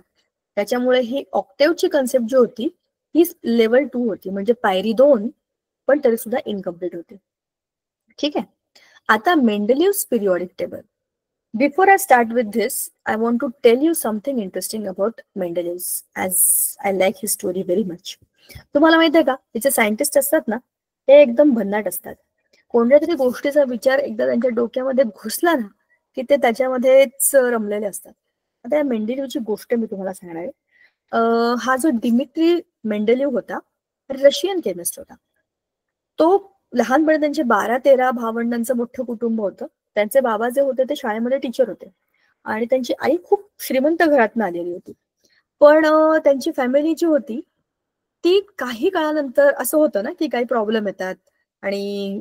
त्याच्यामुळे ही ऑक्टेव्हची कन्सेप्ट जी होती ही लेवल 2 होती, म्हणजे पायरी 2, पण तरी सुद्धा इनकम्प्लीट होती. ठीक आहे. आता Mendeleev's periodic table. Before I start with this, I want to tell you something interesting about Mendeleev's, as I like his story very much. तुम्हाला माहिती आहे का, तिचे सायंटिस्ट असतात ना, ते एकदम भन्नाट असतात. कोणत्या तरी गोष्टीचा विचार एकदा त्यांच्या डोक्यामध्ये घुसला ना की ते त्याच्यामध्येच रमलेले असतात. आता या मेंडेलिव्हची गोष्ट मी तुम्हाला सांगणार आहे. हा जो डिमित्री मेंडेलिव्ह होता, रशियन केमिस्ट होता. तो लहानपणी त्यांचे 12-13 भावंडांचं मोठं कुटुंब होतं. त्यांचे बाबा जे होते ते शाळेमध्ये टीचर होते आणि त्यांची आई खूप श्रीमंत घरातून आलेली होती. पण त्यांची फॅमिली जी होती ती काही काळानंतर असं होतं ना की काही प्रॉब्लेम येतात आणि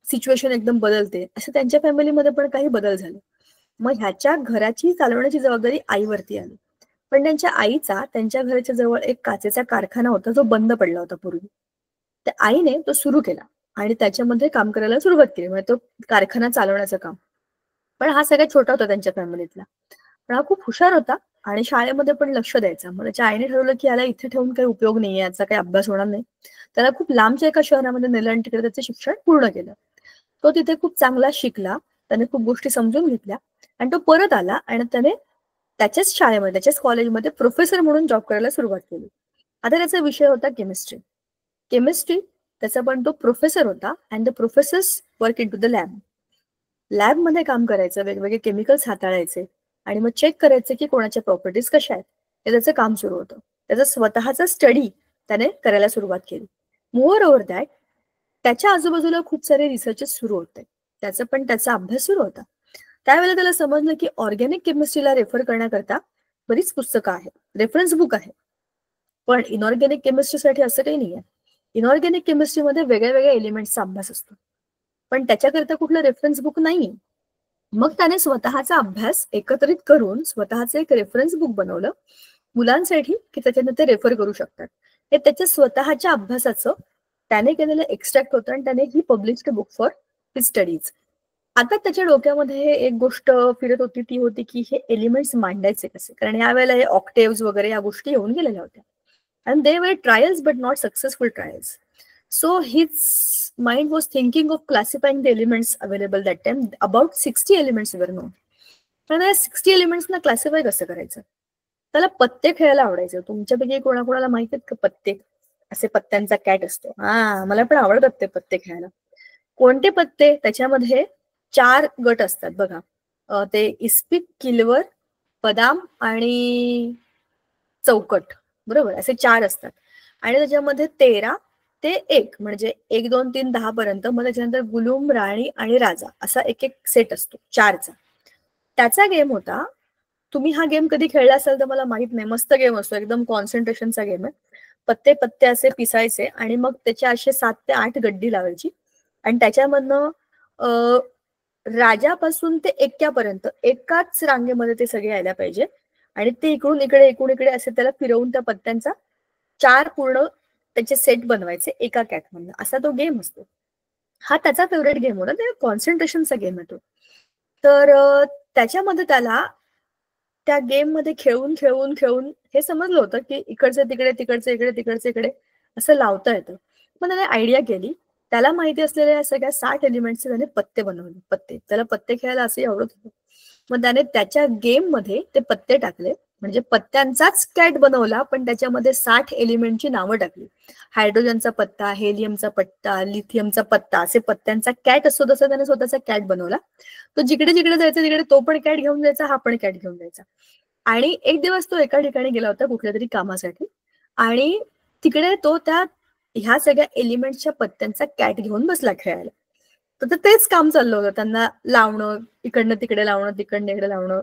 सिच्युएशन एकदम बदलते. असं त्यांच्या फॅमिलीमध्ये पण काही बदल झाले. मग ह्याच्या घराची चालवण्याची जबाबदारी आईवरती आली. पण त्यांच्या आईचा त्यांच्या घराच्या जवळ एक काचेचा कारखाना होता जो बंद पडला होता पूर्वी. त्या आईने तो सुरू केला आणि त्याच्यामध्ये काम करायला सुरुवात केली, म्हणजे तो कारखाना चालवण्याचं काम. पण हा सगळ्यात छोटा होता त्यांच्या फॅमिलीतला, पण हा खूप हुशार होता आणि शाळेमध्ये पण लक्ष द्यायचा. मग त्याच्या आईने ठरवलं की याला इथे ठेवून काही उपयोग नाहीये, याचा काही अभ्यास होणार नाही. त्याला खूप लांबच्या एका शहरामध्ये नेलं आणि तिकडे त्याचं शिक्षण पूर्ण केलं. तो तिथे खूप चांगला शिकला, त्याने खूप गोष्टी समजून घेतल्या आणि तो परत आला आणि त्याने त्याच्याच शाळेमध्ये त्याच्याच कॉलेजमध्ये प्रोफेसर म्हणून जॉब करायला सुरुवात केली. आता त्याचा विषय होता केमिस्ट्री. त्याचा पण तो प्रोफेसर होता and the professors work in to the लॅबमध्ये काम करायचं, वेगवेगळे केमिकल्स हाताळायचे आणि मग चेक करायचे की कोणाच्या प्रॉपर्टीज कशा आहेत, हे त्याचं काम सुरू होतं. त्याचा स्वतःचा स्टडी त्याने करायला सुरुवात केली. मोर ओव्हर दॅट त्याच्या आजूबाजूला खूप सारे रिसर्चेस सुरू होते, त्याचा अभ्यास सुरू होता. त्यावेळेला त्याला समजलं की ऑर्गॅनिक केमिस्ट्रीला रेफर करण्याकरता बरीच पुस्तकं आहेत, रेफरन्स बुक आहे, पण इनऑर्गॅनिक केमिस्ट्रीसाठी असं काही नाहीये. इनऑर्गॅनिक केमिस्ट्रीमध्ये वेगळ्या वेगळ्या एलिमेंट्सचा अभ्यास असतो, पण त्याच्याकरता कुठलं रेफरन्स बुक नाहीये. मग त्याने स्वतःचा अभ्यास एकत्रित करून स्वतःचं एक रेफरन्स बुक बनवलं मुलांसाठी, की त्याच्यानं ते रेफर करू शकतात. हे त्याच्या स्वतःच्या अभ्यासाचं त्याने केलेलं एक्स्ट्रॅक्ट होतं आणि त्याने he published book for his studies. आता त्याच्या डोक्यामध्ये एक गोष्ट फिरत होती, ती होती की हे एलिमेंट्स मांडायचे कसे, कारण यावेळेला हे ऑक्टेव्स वगैरे या गोष्टी येऊन गेलेल्या होत्या. and they were trials but not successful trials. So his mind was thinking of classifying the elements available that time. About 60 elements were known. आणि 60 एलिमेंट्स ना क्लासिफाय कसं करायचं? त्याला पत्ते खेळायला आवडायचं. तुमच्यापैकी कोणाकोणाला माहित आहेत का पत्ते? असे पत्त्यांचा कॅट असतो. मला पण आवडतात ते पत्ते खेळायला. कोणते पत्ते? त्याच्यामध्ये 4 गट असतात बघा. ते इस्पिक, किलवर, बदाम आणि चौकट, बरोबर, असे 4 असतात. आणि त्याच्यामध्ये 13 ते 1 म्हणजे 1, 2, 3, 10 पर्यंत. मग त्याच्यानंतर गुलूम, राणी आणि राजा असा एक सेट असतो 4चा. त्याचा गेम होता. तुम्ही हा गेम कधी खेळला असाल तर मला माहित नाही, मस्त गेम असतो, एकदम कॉन्सन्ट्रेशनचा गेम आहे. पत्ते पत्ते असे पिसायचे आणि मग त्याच्या असे 7 ते 8 गड्डी लावायची आणि त्याच्यामधनं राजापासून ते एक्क्यापर्यंत एकाच रांगेमध्ये ते सगळे यायला पाहिजे आणि ते इकडून इकडे असे त्याला फिरवून त्या पत्त्यांचा 4 पूर्ण त्याचे सेट बनवायचे एका कॅटमधनं. असा तो गेम असतो. हा त्याचा फेवरेट गेम होता, ते कॉन्सन्ट्रेशनचा गेम आहे तो. तर त्याच्यामध्ये त्याला त्या गेम मध्ये खेळून हे समजलं होतं की इकडचे तिकडे, तिकडचे इकडे, तिकडचे इकडे असं लावता येतं. मग त्याने आयडिया केली. त्याला माहिती असलेल्या सगळ्या 60 एलिमेंट्सचे त्याने पत्ते बनवले. पत्ते, त्याला पत्ते खेळायला असं आवडत होतं. मग त्याने त्याच्या गेम मध्ये ते पत्ते टाकले, म्हणजे पत्त्यांचाच कॅट बनवला, पण त्याच्यामध्ये 60 एलिमेंटची नावं टाकली. हायड्रोजनचा पत्ता, हेलियमचा पत्ता, लिथियमचा पत्ता, असे पत्त्यांचा कॅट असतो, तसं त्याने स्वतःचा कॅट बनवला. तो जिकडे जिकडे जायचा तिकडे तो पण कॅट घेऊन जायचा, हा पण कॅट घेऊन जायचा. आणि एक दिवस तो एका ठिकाणी गेला होता कुठल्या तरी कामासाठी आणि तिकडे तो त्या ह्या सगळ्या एलिमेंटच्या पत्त्यांचा कॅट घेऊन बसला खेळायला. तर तेच काम चाललं होतं, त्यांना लावणं, इकडनं तिकडे लावणं, तिकडनं इकडे लावणं,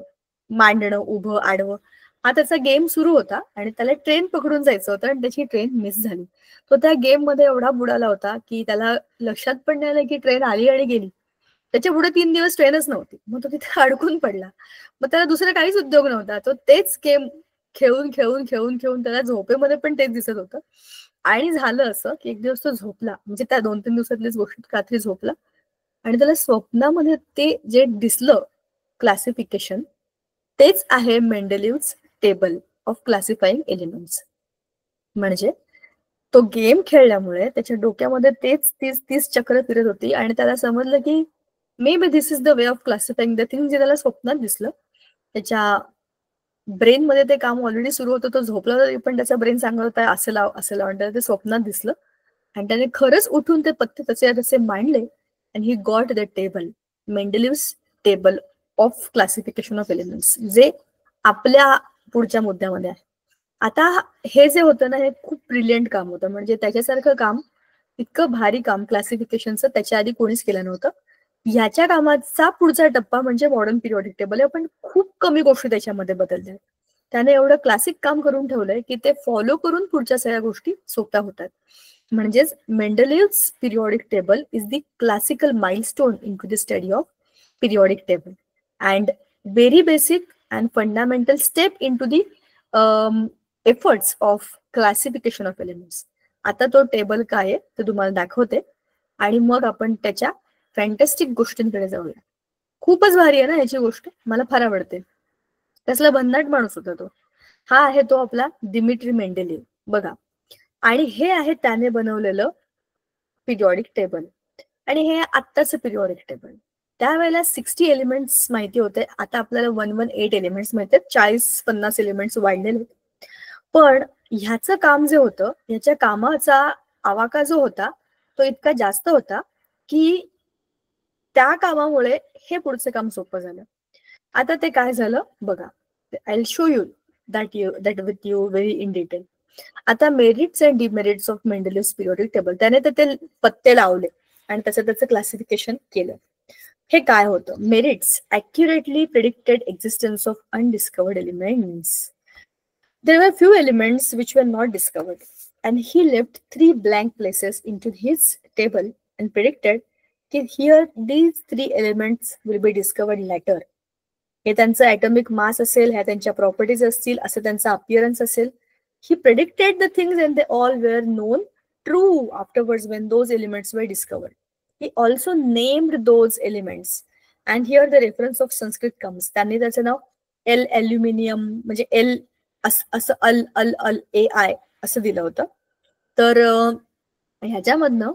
मांडणं, उभं आडवं, हा त्याचा गेम सुरू होता. आणि त्याला ट्रेन पकडून जायचं होतं आणि त्याची ट्रेन मिस झाली. तो त्या गेम मध्ये एवढा बुडाला होता की त्याला लक्षात पण नाही आलं की ट्रेन आली आणि गेली. त्याच्या पुढे 3 दिवस ट्रेनच नव्हती. मग तो तिथे अडकून पडला. मग त्याला दुसरा काहीच उद्योग नव्हता. तो तेच गेम खेळून त्याला झोपेमध्ये पण तेच दिसत होतं. आणि झालं असं की एक दिवस तो झोपला, म्हणजे त्या 2-3 दिवसातलीच गोष्ट, रात्री झोपला आणि त्याला स्वप्नामध्ये ते जे दिसलं क्लासिफिकेशन, तेच आहे मेंडेलिव्हज टेबल ऑफ क्लासिफाईंग एलिमेंट्स. म्हणजे तो गेम खेळल्यामुळे त्याच्या डोक्यामध्ये तेच 30 चक्र फिरत होती आणि त्याला समजलं की may be this is the way of classifying the thing. जे त्याला स्वप्नात दिसलं, त्याच्या ब्रेन मध्ये ते काम ऑलरेडी सुरू होतं. तो झोपला तरी पण त्याचा ब्रेन सांगत होता असं लाव असं लाव, आणि ते स्वप्नात दिसलं आणि त्याने खरंच उठून ते पत्ते तसे मांडले आणि he got the table, Mendeleev's table of classification of elements, जे आपल्या पुढच्या मुद्द्यामध्ये आहे. आता हे जे होतं ना, हे खूप ब्रिलियंट काम होतं. म्हणजे त्याच्यासारखं काम, इतकं भारी काम क्लासिफिकेशनचं त्याच्या आधी कोणीच केलं नव्हतं. ह्याच्या कामाचा पुढचा टप्पा म्हणजे मॉडर्न पिरियॉडिक टेबल आहे, पण खूप कमी गोष्टी त्याच्यामध्ये बदलल्या. त्याने एवढं क्लासिक काम करून ठेवलंय की ते फॉलो करून पुढच्या सगळ्या गोष्टी सोप्या होतात. म्हणजेच Mendeleev's periodic table is the classical milestone in to the study of periodic table and very basic and fundamental step into the efforts of classification of elements. आता तो टेबल काय आहे ते तुम्हाला दाखवते आणि मग आपण त्याच्या फॅन्टॅस्टिक गोष्टींकडे जाऊया. खूपच भारी आहे ना ह्याची गोष्ट, मला फार आवडते. कसला भन्नाट माणूस होता तो. हा आहे तो आपला दिमित्री मेंडेलिव्ह बघा. आणि हे आहे त्याने बनवलेलं पिरियॉडिक टेबल आणि हे आत्ताचं पिरियॉडिक टेबल. त्यावेळेला 60 एलिमेंट्स माहिती होते, आता आपल्याला 118 एलिमेंट्स माहिती आहेत, 40-50 एलिमेंट्स वाढलेले. पण ह्याचं काम जे होतं, ह्याच्या कामाचा आवाका जो होता तो इतका जास्त होता की त्या कामामुळे हे पुढचं काम सोपं झालं. आता ते काय झालं बघा. I will show you that with you very in detail. आता merits and demerits of Mendeleev's periodic table, त्याने ते पत्ते लावले आणि त्याचं क्लासिफिकेशन केलं. हे काय होतं? Merits accurately predicted existence of undiscovered elements. There were few elements which were not discovered, and he left 3 blank places into his table and predicted that here these 3 elements will be discovered later. हे त्यांचं ॲटॉमिक मास असेल, ह्या त्यांच्या प्रॉपर्टीज असतील, असं त्यांचा अपिअरन्स असेल. He predicted the things and they all were known true afterwards when those elements were discovered. He also named those elements, and here the reference of Sanskrit comes. त्यांनी त्याचं नाव एल ॲल्युमिनियम म्हणजे एल असं अल अल अल ए आय असं दिलं होतं. तर ह्याच्यामधनं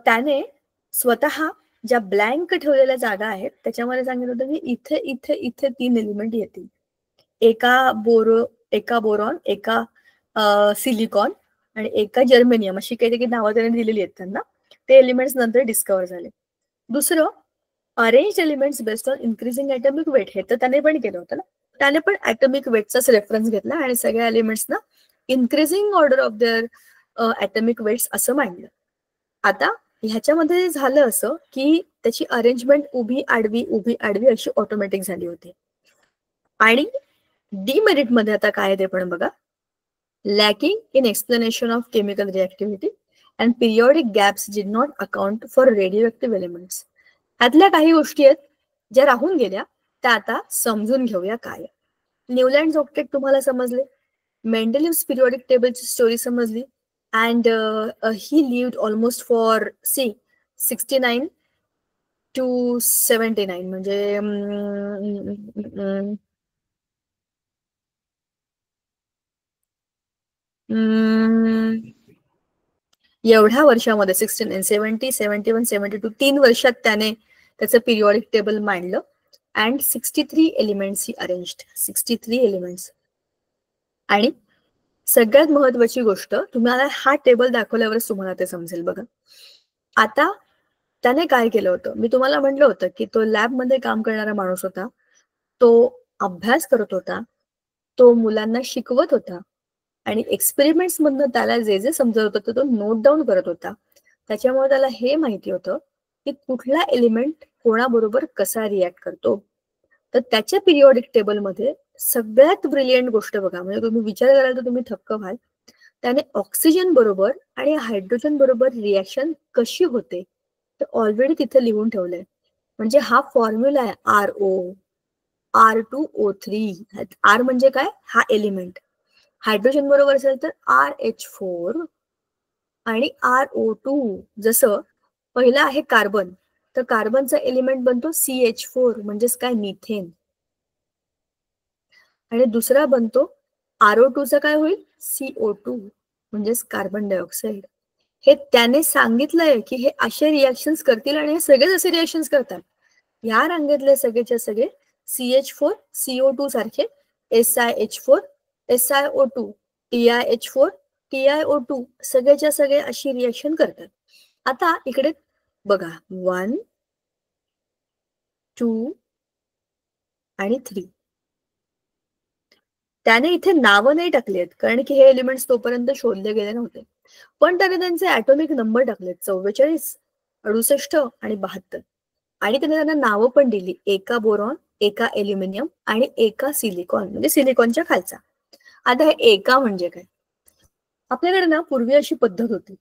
त्याने स्वतः ज्या ब्लँक ठेवलेल्या जागा आहेत त्याच्यामध्ये सांगितलं होतं की इथे इथे इथे 3 एलिमेंट येतील. एका बोरॉन, एका सिलिकॉन आणि एका जर्मेनियम, अशी काही नावं त्याने दिलेली आहेत त्यांना. ते एलिमेंट्स नंतर डिस्कवर झाले. दुसरं arrange elements based on increasing atomic weight, हे तर त्याने पण केलं होतं ना. त्याने पण ॲटॉमिक वेटचाच रेफरन्स घेतला आणि सगळ्या एलिमेंट्सना increasing order of their atomic weights असं मांडलं. आता ह्याच्यामध्ये झालं असं की त्याची अरेंजमेंट उभी आडवी अशी ऑटोमॅटिक झाली होती. आणि डिमेरिट मध्ये आता काय ते पण बघा. Lacking in explanation of chemical reactivity and periodic gaps did not account for radioactive elements. ह्यातल्या काही गोष्टी आहेत ज्या राहून गेल्या, त्या आता समजून घेऊया काय. न्यूलँड्स ऑक्टेट तुम्हाला समजले, मेंडेलिव्हस पिरियॉडिक टेबलची स्टोरी समजली, and he lived almost for 69 to 79 म्हणजे एवढ्या वर्षामध्ये 69, 70, 71, 72 3 वर्षात त्याने त्याचं पिरियॉडिक टेबल मांडलं. And 63 elements he arranged. 63 elements. आणि सगळ्यात महत्वाची गोष्ट, तुम्हाला हा टेबल दाखवल्यावरच तुम्हाला ते समजेल बघा. आता त्याने काय केलं होतं, मी तुम्हाला म्हटलं होतं की तो लॅबमध्ये काम करणारा माणूस होता, तो अभ्यास करत होता, तो मुलांना शिकवत होता आणि एक्सपेरिमेंट्स मधनं त्याला जे जे समजत होतं तो नोट डाऊन करत होता. त्याच्यामुळे त्याला हे माहिती होतं की कुठला एलिमेंट कोणाबरोबर कसा रिॲक्ट करतो. तर त्याच्या पिरियॉडिक टेबलमध्ये सगळ्यात ब्रिलियंट गोष्ट बघा, म्हणजे तुम्ही विचार कराल तर तुम्ही थक्क व्हाल. त्याने ऑक्सिजन बरोबर आणि हायड्रोजन बरोबर रिॲक्शन कशी होते ते ऑलरेडी तिथे लिहून ठेवलंय. म्हणजे हा फॉर्म्युला आहे RO, R2O3. आर म्हणजे काय, हा एलिमेंट. हायड्रोजन बरोबर असेल तर RH4 आणि RO2. जसं पहिला आहे कार्बन, तर कार्बनचा एलिमेंट बनतो CH4 म्हणजेच काय, मिथेन. आणि दुसरा बनतो RO2चा काय होईल, CO2 म्हणजेच कार्बन डायऑक्साईड. हे त्याने सांगितलंय की हे असे रिॲक्शन्स करतील आणि हे सगळेच असे रिॲक्शन्स करतात. या रांगेतले सगळेच्या सगळे CH4 CO2 सारखे, SiH4 SiO2 TiH4 TiO2 सगळेच्या सगळे अशी रिॲक्शन करतात. आता इकडे बघा 1 2 आणि 3. त्याने इथे नावं नाही टाकली आहेत कारण की हे एलिमेंट्स तोपर्यंत शोधले गेले नव्हते. पण त्याने त्यांचे ॲटॉमिक नंबर टाकलेत 44, 68 आणि 72. आणि त्याने त्यांना नावं पण दिली, एका बोरॉन, एका ॲल्युमिनियम आणि एका सिलिकॉन म्हणजे सिलिकॉनच्या खालचा. आता हे एका म्हणजे काय, आपल्याकडे ना पूर्वी अशी पद्धत होती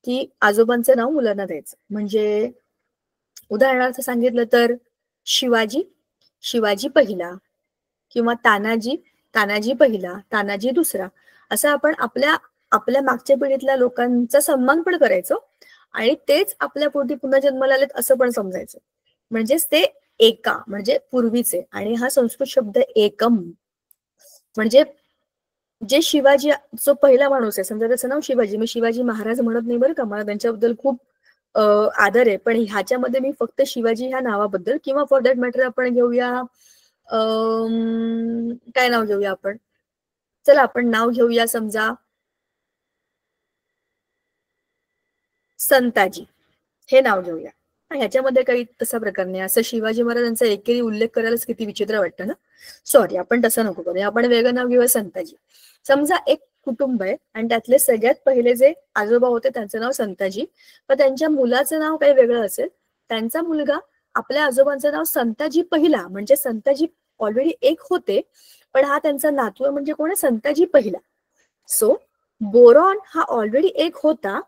की आजोबांचं नाव मुलांना द्यायचं. म्हणजे उदाहरणार्थ सांगितलं तर शिवाजी पहिला, किंवा तानाजी पहिला, तानाजी दुसरा, असं आपण आपल्या मागच्या पिढीतल्या लोकांचा सन्मान पण करायचो आणि तेच आपल्या पोटी पुन्हा जन्माला आलेत असं पण समजायचं. म्हणजेच ते एका म्हणजे पूर्वीचे. आणि हा संस्कृत शब्द एकम म्हणजे जे शिवाजी जो पहिला माणूस आहे, समजा त्याचं नाव शिवाजी, मी शिवाजी महाराज म्हणत नाही बरं का, मला त्यांच्याबद्दल खूप आदर आहे, पण ह्याच्यामध्ये मी फक्त शिवाजी ह्या नावाबद्दल, किंवा फॉर दॅट मॅटर आपण घेऊया काय नाव घेऊया आपण, चला आपण नाव घेऊया समजा संताजी, हे नाव घेऊया. ह्याच्यामध्ये काही तसा प्रकार नाही. असं शिवाजी महाराजांचा एकेरी उल्लेख करायलाच किती विचित्र वाटतं ना. सॉरी, आपण तसं नको करूया, आपण वेगळं नाव घेऊया संताजी. समजा एक कुटुंब आहे आणि त्यातले सगळ्यात पहिले जे आजोबा होते त्यांचं नाव संताजी, पण त्यांच्या मुलाचं नाव काही वेगळं असेल. त्यांचा मुलगा आपल्या आजोबांचं नाव संताजी पहिला, म्हणजे संताजी ऑलरेडी एक होते, पण हा त्यांचा नातू म्हणजे कोण आहे, संताजी पहिला. सो बोरॉन हा ऑलरेडी एक होता,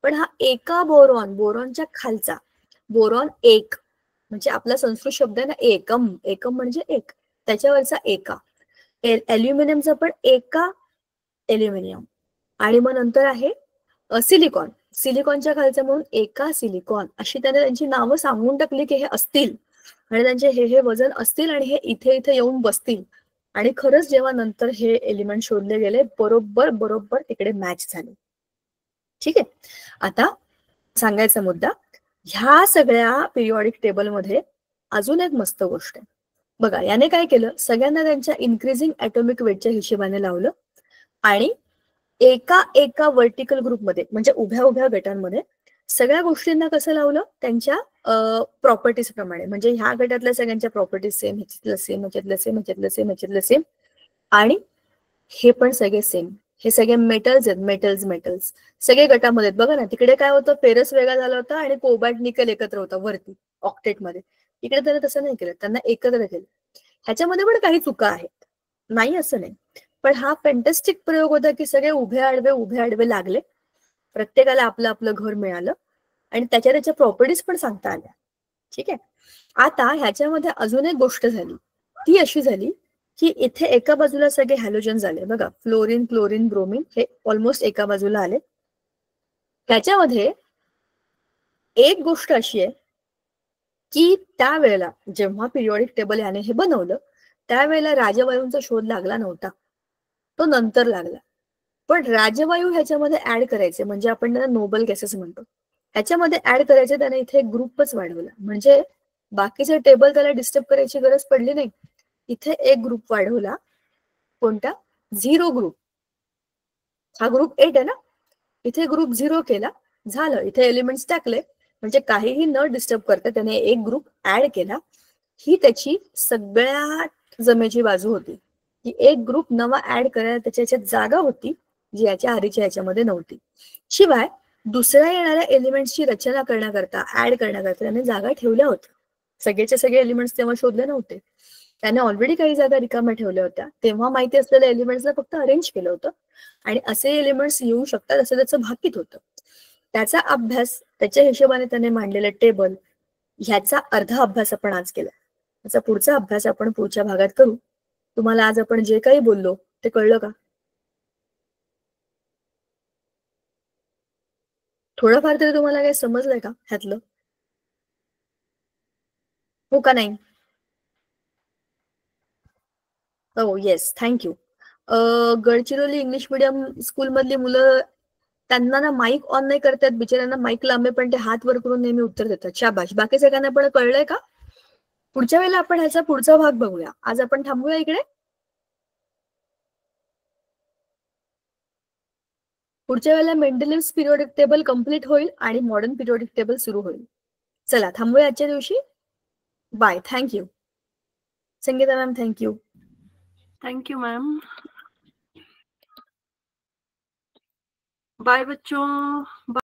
पण हा एका बोरॉन, बोरॉनच्या खालचा बोरॉन एक, म्हणजे आपला संस्कृत शब्द आहे ना एकम, एकम म्हणजे एक, त्याच्यावरचा एका. ॲल्युमिनियमचा पण एका ॲल्युमिनियम. आणि मग नंतर आहे सिलिकॉन, सिलिकॉनच्या खालचं म्हणून एका सिलिकॉन, अशी त्याने त्यांची नावं सांगून टाकली की हे असतील आणि त्यांचे हे वजन असतील आणि हे इथे इथे येऊन बसतील. आणि खरंच जेव्हा नंतर हे एलिमेंट शोधले गेले, बरोबर बरोबर तिकडे मॅच झाले. ठीक आहे. आता सांगायचा मुद्दा, ह्या सगळ्या पिरियॉडिक टेबलमध्ये अजून एक मस्त गोष्ट आहे बघा. याने काय केलं, सगळ्यांना त्यांच्या इन्क्रीजिंग ॲटॉमिक वेटच्या हिशोबाने लावलं आणि एका एका वर्टिकल ग्रुपमध्ये म्हणजे उभ्या उभ्या गटांमध्ये सगळ्या गोष्टींना कसं लावलं, त्यांच्या प्रॉपर्टीज प्रमाणे. म्हणजे ह्या गटातल्या सगळ्यांच्या प्रॉपर्टीज सेम, ह्याच्यातलं सेम, ह्याच्यातलं सेम, ह्याच्यातलं सेम, ह्याच्यातलं सेम, आणि हे पण सगळे सेम. हे सगळे मेटल्स आहेत, मेटल्स सगळे गटामध्ये आहेत. बघा ना, तिकडे काय होतं, फेरस वेगळा झाला होता आणि कोबाल्ट निकल एकत्र होता वरती ऑक्टेटमध्ये. इकडे त्याने तसं नाही केलं, त्यांना एकत्र केलं. ह्याच्यामध्ये पण काही चुका आहेत, नाही असं नाही, पण हा फॅन्टॅस्टिक प्रयोग होता की सगळे उभे आडवे लागले, प्रत्येकाला आपलं आपलं घर मिळालं आणि त्याच्या प्रॉपर्टीज पण सांगता आल्या. ठीक आहे. आता ह्याच्यामध्ये अजून एक गोष्ट झाली, ती अशी झाली की इथे एका बाजूला सगळे हॅलोजन्स आले बघा, फ्लोरीन, क्लोरीन, ब्रोमीन, हे ऑलमोस्ट एका बाजूला आले. त्याच्यामध्ये एक गोष्ट अशी आहे की त्यावेळेला जेव्हा पिरियॉडिक टेबल याने हे बनवलं, त्यावेळेला राजवायूंचा शोध लागला नव्हता, तो नंतर लागला. पण राजवायू ह्याच्यामध्ये ऍड करायचे, म्हणजे आपण त्याला नोबल गॅसेस म्हणतो, ह्याच्यामध्ये ऍड करायचे, त्याने इथे एक ग्रुपच वाढवला. म्हणजे बाकीचे टेबल त्याला डिस्टर्ब करायची गरज पडली नाही, इथे एक ग्रुप वाढवला. कोणता? Zero group. हा ग्रुप 8 आहे ना, इथे ग्रुप 0 केला, झालं. इथे एलिमेंट्स टाकले, म्हणजे काहीही न डिस्टर्ब करता त्याने एक ग्रुप ऍड केला. ही त्याची सगळ्यात जमेची बाजू होती की एक ग्रुप नवा ऍड करायला त्याच्या ह्याच्यात जागा होती, जी याच्या आधीच्या ह्याच्यामध्ये नव्हती. शिवाय दुसऱ्या येणाऱ्या एलिमेंट्सची रचना करण्याकरता, ऍड करण्याकरता त्याने जागा ठेवल्या होत्या. सगळेचे सगळे एलिमेंट्स तेव्हा शोधले नव्हते, त्याने ऑलरेडी काही जागा रिकाम्या ठेवल्या होत्या. तेव्हा माहिती असलेल्या एलिमेंट्सला फक्त अरेंज केलं होतं आणि असे एलिमेंट्स येऊ शकतात असं त्याचं भाकीत होतं. त्याचा अभ्यास, त्याच्या हिशोबाने त्याने मांडलेलं टेबल, ह्याचा अर्धा अभ्यास आपण आज केला. त्याचा पुढचा अभ्यास आपण पुढच्या भागात करू. तुम्हाला आज आपण जे काही बोललो ते कळलं का? थोडंफार तरी तुम्हाला काही समजलंय का ह्यातलं? हो का नाही? हो, yes, thank you. Gadchiroli English medium school मधली मुलं, त्यांना ना माईक ऑन नाही करतात बिचाऱ्यांना, माईक लांबे, पण ते हात वर करून नेहमी उत्तर देतात. शाबाश. बाकी सगळ्यांना पण कळलंय का? पुढच्या वेळेला आपण ह्याचा पुढचा भाग बघूया. आज आपण थांबूया इकडे. पुढच्या वेळेला मेंडेलिव्हज पिरियॉडिक टेबल कम्प्लीट होईल आणि मॉडर्न पिरियॉडिक टेबल सुरू होईल. चला थांबूया आजच्या दिवशी. Bye, thank you. Sangeeta ma'am, thank you. Thank you ma'am. Bye बच्चों.